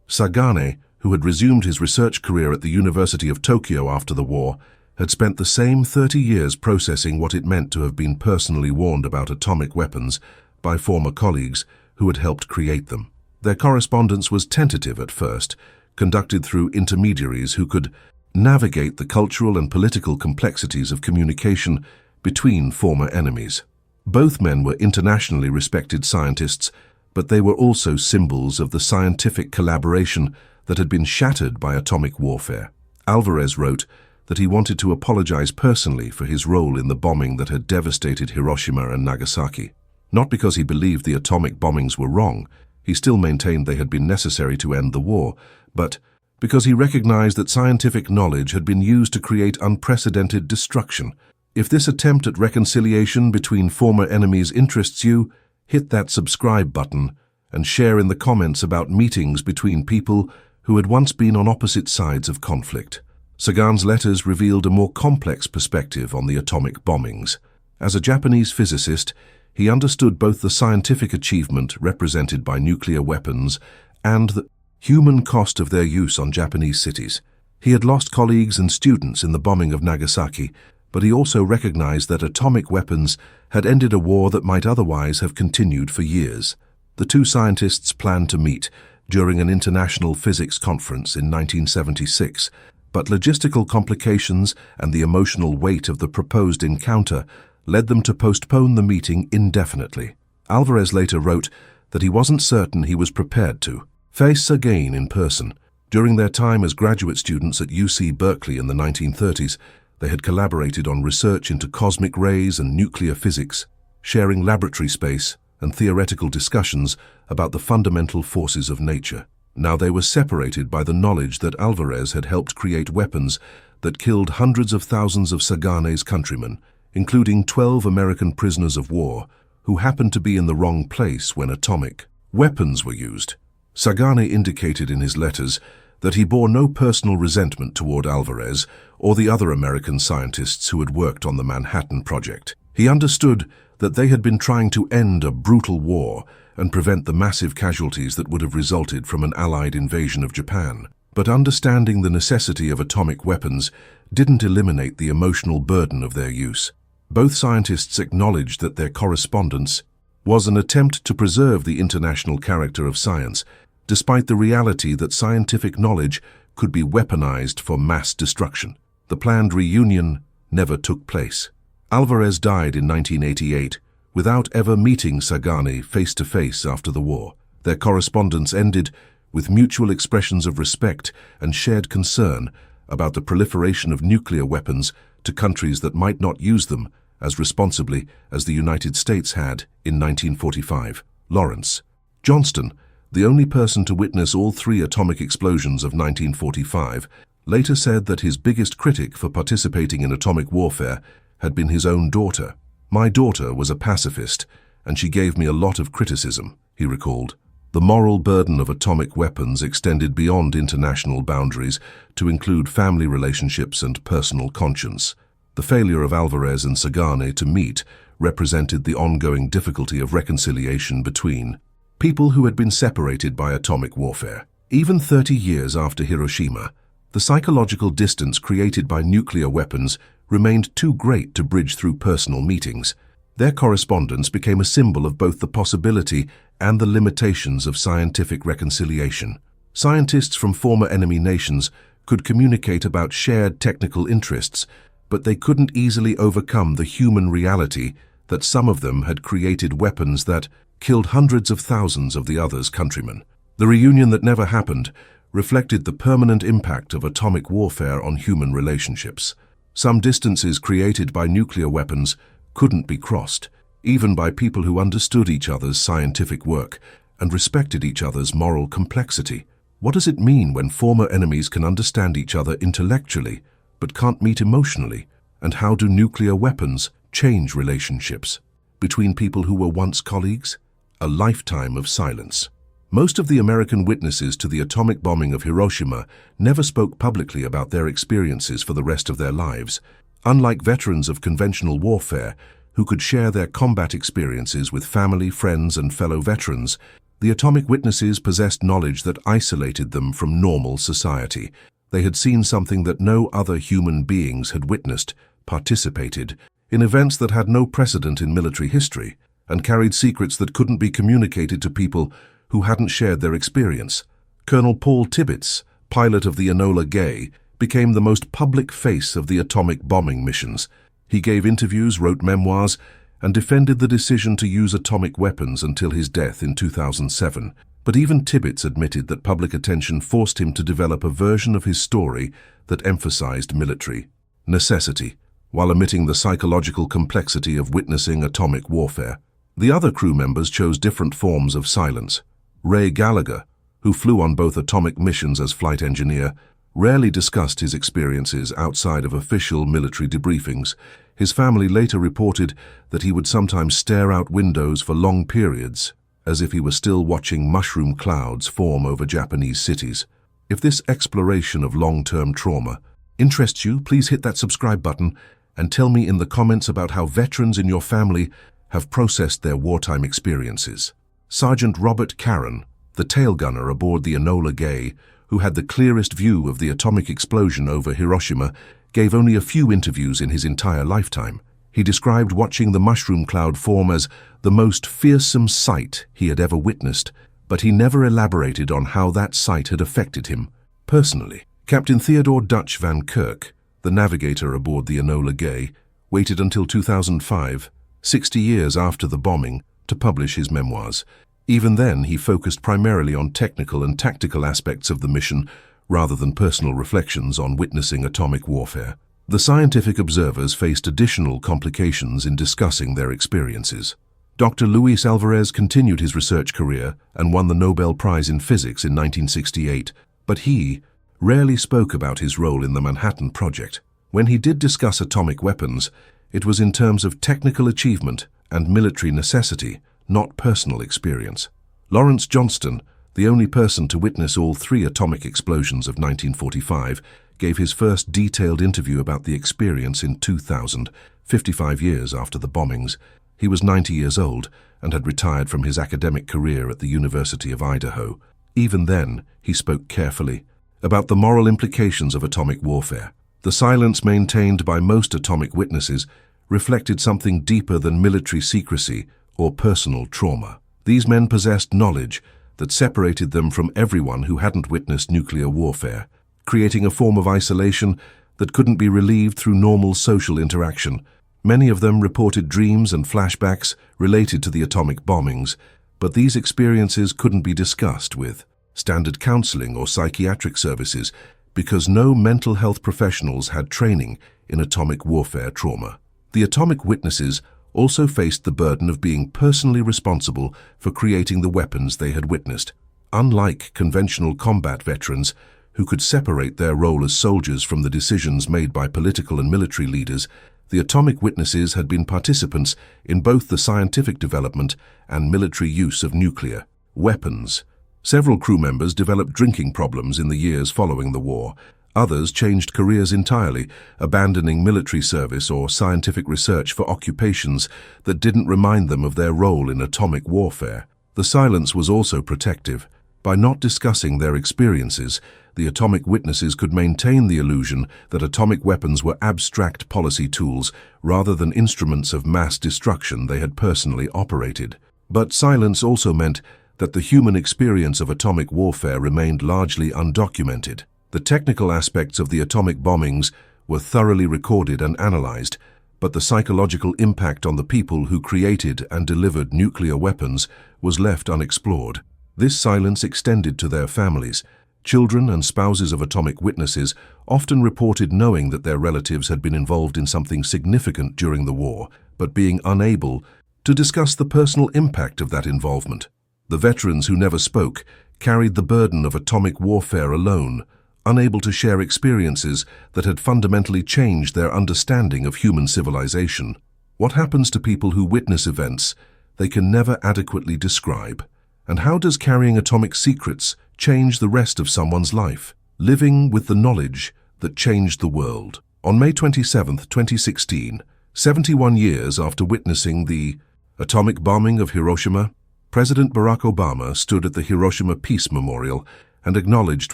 Sagane, who had resumed his research career at the University of Tokyo after the war, had spent the same 30 years processing what it meant to have been personally warned about atomic weapons by former colleagues who had helped create them. Their correspondence was tentative at first, conducted through intermediaries who could navigate the cultural and political complexities of communication between former enemies. Both men were internationally respected scientists, but they were also symbols of the scientific collaboration that had been shattered by atomic warfare. Alvarez wrote that he wanted to apologize personally for his role in the bombing that had devastated Hiroshima and Nagasaki. Not because he believed the atomic bombings were wrong, he still maintained they had been necessary to end the war, but because he recognized that scientific knowledge had been used to create unprecedented destruction. If this attempt at reconciliation between former enemies interests you, hit that subscribe button and share in the comments about meetings between people who had once been on opposite sides of conflict. Sagane's letters revealed a more complex perspective on the atomic bombings. As a Japanese physicist, he understood both the scientific achievement represented by nuclear weapons and the human cost of their use on Japanese cities. He had lost colleagues and students in the bombing of Nagasaki, but he also recognized that atomic weapons had ended a war that might otherwise have continued for years. The two scientists planned to meet during an international physics conference in 1976, but logistical complications and the emotional weight of the proposed encounter led them to postpone the meeting indefinitely. Alvarez later wrote that he wasn't certain he was prepared to face Sagane in person. During their time as graduate students at UC Berkeley in the 1930s, they had collaborated on research into cosmic rays and nuclear physics, sharing laboratory space and theoretical discussions about the fundamental forces of nature. Now they were separated by the knowledge that Alvarez had helped create weapons that killed hundreds of thousands of Sagane's countrymen, including 12 American prisoners of war who happened to be in the wrong place when atomic weapons were used. Sagane indicated in his letters that he bore no personal resentment toward Alvarez or the other American scientists who had worked on the Manhattan Project. He understood that they had been trying to end a brutal war and prevent the massive casualties that would have resulted from an Allied invasion of Japan. But understanding the necessity of atomic weapons didn't eliminate the emotional burden of their use. Both scientists acknowledged that their correspondence was an attempt to preserve the international character of science, despite the reality that scientific knowledge could be weaponized for mass destruction. The planned reunion never took place. Alvarez died in 1988 without ever meeting Sagane face-to-face after the war. Their correspondence ended with mutual expressions of respect and shared concern about the proliferation of nuclear weapons to countries that might not use them as responsibly as the United States had in 1945. Lawrence Johnston, the only person to witness all 3 atomic explosions of 1945, later said that his biggest critic for participating in atomic warfare had been his own daughter. "My daughter was a pacifist, and she gave me a lot of criticism," he recalled. The moral burden of atomic weapons extended beyond international boundaries to include family relationships and personal conscience. The failure of Alvarez and Sagane to meet represented the ongoing difficulty of reconciliation between people who had been separated by atomic warfare. Even 30 years after Hiroshima, the psychological distance created by nuclear weapons remained too great to bridge through personal meetings. Their correspondence became a symbol of both the possibility and the limitations of scientific reconciliation. Scientists from former enemy nations could communicate about shared technical interests, but they couldn't easily overcome the human reality that some of them had created weapons that killed hundreds of thousands of the other's countrymen. The reunion that never happened reflected the permanent impact of atomic warfare on human relationships. Some distances created by nuclear weapons couldn't be crossed, even by people who understood each other's scientific work and respected each other's moral complexity. What does it mean when former enemies can understand each other intellectually but can't meet emotionally? And how do nuclear weapons change relationships between people who were once colleagues? A lifetime of silence. Most of the American witnesses to the atomic bombing of Hiroshima never spoke publicly about their experiences for the rest of their lives. Unlike veterans of conventional warfare, who could share their combat experiences with family, friends, and fellow veterans, the atomic witnesses possessed knowledge that isolated them from normal society. They had seen something that no other human beings had witnessed, participated in events that had no precedent in military history, and carried secrets that couldn't be communicated to people who hadn't shared their experience. Colonel Paul Tibbets, pilot of the Enola Gay, became the most public face of the atomic bombing missions. He gave interviews, wrote memoirs, and defended the decision to use atomic weapons until his death in 2007. But even Tibbets admitted that public attention forced him to develop a version of his story that emphasized military necessity, while omitting the psychological complexity of witnessing atomic warfare. The other crew members chose different forms of silence. Ray Gallagher, who flew on both atomic missions as flight engineer, rarely discussed his experiences outside of official military debriefings. His family later reported that he would sometimes stare out windows for long periods, as if he were still watching mushroom clouds form over Japanese cities. If this exploration of long-term trauma interests you, please hit that subscribe button and tell me in the comments about how veterans in your family have processed their wartime experiences. Sergeant Robert Caron, the tail gunner aboard the Enola Gay, who had the clearest view of the atomic explosion over Hiroshima, gave only a few interviews in his entire lifetime. He described watching the mushroom cloud form as the most fearsome sight he had ever witnessed, but he never elaborated on how that sight had affected him personally. Captain Theodore Dutch Van Kirk, the navigator aboard the Enola Gay, waited until 2005, 60 years after the bombing, to publish his memoirs. Even then, he focused primarily on technical and tactical aspects of the mission rather than personal reflections on witnessing atomic warfare. The scientific observers faced additional complications in discussing their experiences. Dr. Luis Alvarez continued his research career and won the Nobel Prize in Physics in 1968, but he rarely spoke about his role in the Manhattan Project. When he did discuss atomic weapons, it was in terms of technical achievement and military necessity, not personal experience. Lawrence Johnston, the only person to witness all three atomic explosions of 1945, gave his first detailed interview about the experience in 2000, 55 years after the bombings. He was 90 years old and had retired from his academic career at the University of Idaho. Even then, he spoke carefully about the moral implications of atomic warfare. The silence maintained by most atomic witnesses reflected something deeper than military secrecy or personal trauma. These men possessed knowledge that separated them from everyone who hadn't witnessed nuclear warfare, creating a form of isolation that couldn't be relieved through normal social interaction. Many of them reported dreams and flashbacks related to the atomic bombings, but these experiences couldn't be discussed with standard counseling or psychiatric services because no mental health professionals had training in atomic warfare trauma. The atomic witnesses also faced the burden of being personally responsible for creating the weapons they had witnessed. Unlike conventional combat veterans, who could separate their role as soldiers from the decisions made by political and military leaders, the atomic witnesses had been participants in both the scientific development and military use of nuclear weapons. Several crew members developed drinking problems in the years following the war. Others changed careers entirely, abandoning military service or scientific research for occupations that didn't remind them of their role in atomic warfare. The silence was also protective. By not discussing their experiences, the atomic witnesses could maintain the illusion that atomic weapons were abstract policy tools rather than instruments of mass destruction they had personally operated. But silence also meant that the human experience of atomic warfare remained largely undocumented. The technical aspects of the atomic bombings were thoroughly recorded and analyzed, but the psychological impact on the people who created and delivered nuclear weapons was left unexplored. This silence extended to their families. Children and spouses of atomic witnesses often reported knowing that their relatives had been involved in something significant during the war, but being unable to discuss the personal impact of that involvement. The veterans who never spoke carried the burden of atomic warfare alone, unable to share experiences that had fundamentally changed their understanding of human civilization. What happens to people who witness events they can never adequately describe? And how does carrying atomic secrets change the rest of someone's life? Living with the knowledge that changed the world. On May 27, 2016, 71 years after witnessing the atomic bombing of Hiroshima, President Barack Obama stood at the Hiroshima Peace Memorial and acknowledged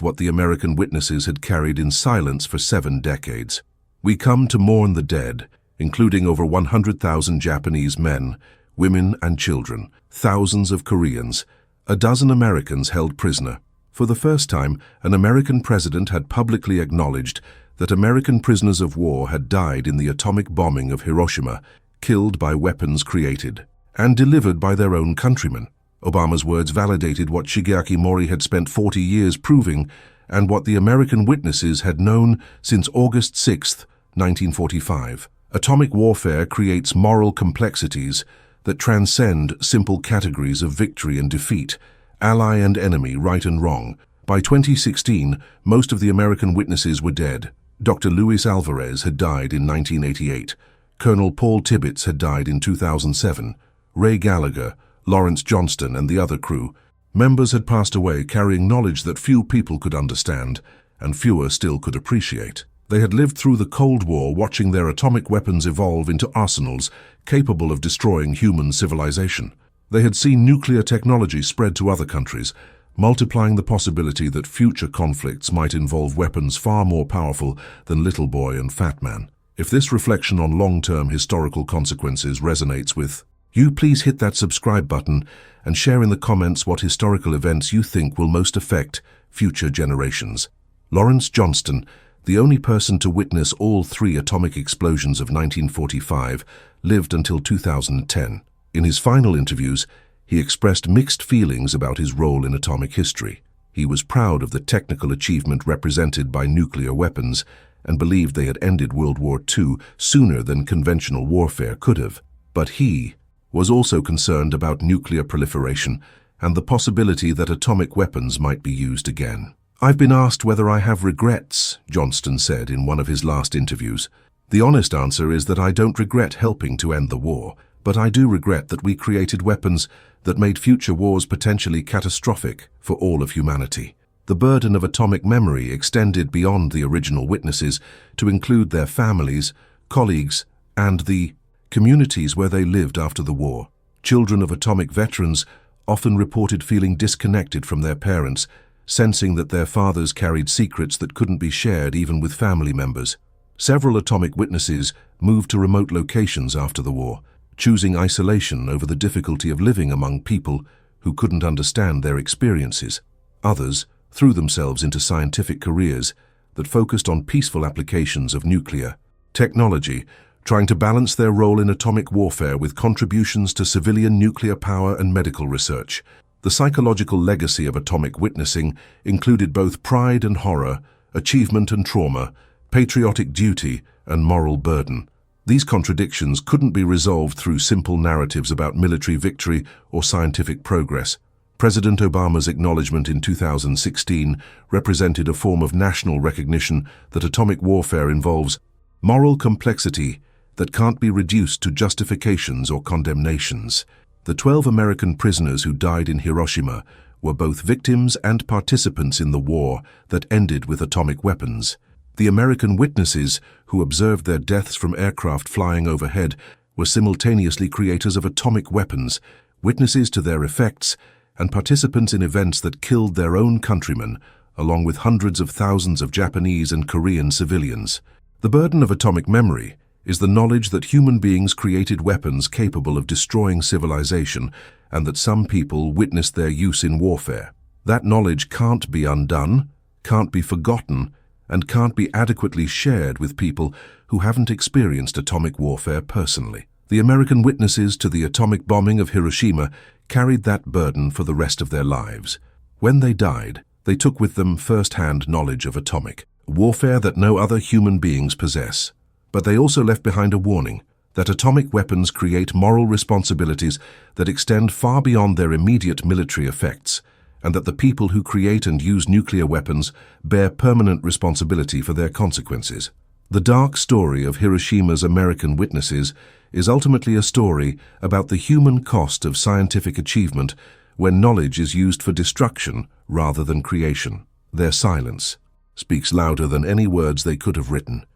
what the American witnesses had carried in silence for 7 decades. We come to mourn the dead, including over 100,000 Japanese men, women and children, thousands of Koreans, a dozen Americans held prisoner. For the first time, an American president had publicly acknowledged that American prisoners of war had died in the atomic bombing of Hiroshima, killed by weapons created and delivered by their own countrymen. Obama's words validated what Shigeaki Mori had spent 40 years proving and what the American witnesses had known since August 6, 1945. Atomic warfare creates moral complexities that transcend simple categories of victory and defeat, ally and enemy, right and wrong. By 2016, most of the American witnesses were dead. Dr. Luis Alvarez had died in 1988. Colonel Paul Tibbets had died in 2007. Ray Gallagher, Lawrence Johnston and the other crew members had passed away carrying knowledge that few people could understand and fewer still could appreciate. They had lived through the Cold War watching their atomic weapons evolve into arsenals capable of destroying human civilization. They had seen nuclear technology spread to other countries, multiplying the possibility that future conflicts might involve weapons far more powerful than Little Boy and Fat Man. If this reflection on long-term historical consequences resonates with you, please hit that subscribe button and share in the comments what historical events you think will most affect future generations. Lawrence Johnston, the only person to witness all 3 atomic explosions of 1945, lived until 2010. In his final interviews, he expressed mixed feelings about his role in atomic history. He was proud of the technical achievement represented by nuclear weapons and believed they had ended World War II sooner than conventional warfare could have. But he was also concerned about nuclear proliferation and the possibility that atomic weapons might be used again. "I've been asked whether I have regrets," Johnston said in one of his last interviews. "The honest answer is that I don't regret helping to end the war, but I do regret that we created weapons that made future wars potentially catastrophic for all of humanity." The burden of atomic memory extended beyond the original witnesses to include their families, colleagues, and the communities where they lived after the war. Children of atomic veterans often reported feeling disconnected from their parents, sensing that their fathers carried secrets that couldn't be shared even with family members. Several atomic witnesses moved to remote locations after the war, choosing isolation over the difficulty of living among people who couldn't understand their experiences. Others threw themselves into scientific careers that focused on peaceful applications of nuclear technology, trying to balance their role in atomic warfare with contributions to civilian nuclear power and medical research. The psychological legacy of atomic witnessing included both pride and horror, achievement and trauma, patriotic duty and moral burden. These contradictions couldn't be resolved through simple narratives about military victory or scientific progress. President Obama's acknowledgement in 2016 represented a form of national recognition that atomic warfare involves moral complexity that can't be reduced to justifications or condemnations. The 12 American prisoners who died in Hiroshima were both victims and participants in the war that ended with atomic weapons. The American witnesses who observed their deaths from aircraft flying overhead were simultaneously creators of atomic weapons, witnesses to their effects, and participants in events that killed their own countrymen, along with hundreds of thousands of Japanese and Korean civilians. The burden of atomic memory is the knowledge that human beings created weapons capable of destroying civilization and that some people witnessed their use in warfare. That knowledge can't be undone, can't be forgotten, and can't be adequately shared with people who haven't experienced atomic warfare personally. The American witnesses to the atomic bombing of Hiroshima carried that burden for the rest of their lives. When they died, they took with them first-hand knowledge of atomic warfare that no other human beings possess. But they also left behind a warning that atomic weapons create moral responsibilities that extend far beyond their immediate military effects, and that the people who create and use nuclear weapons bear permanent responsibility for their consequences. The dark story of Hiroshima's American witnesses is ultimately a story about the human cost of scientific achievement when knowledge is used for destruction rather than creation. Their silence speaks louder than any words they could have written.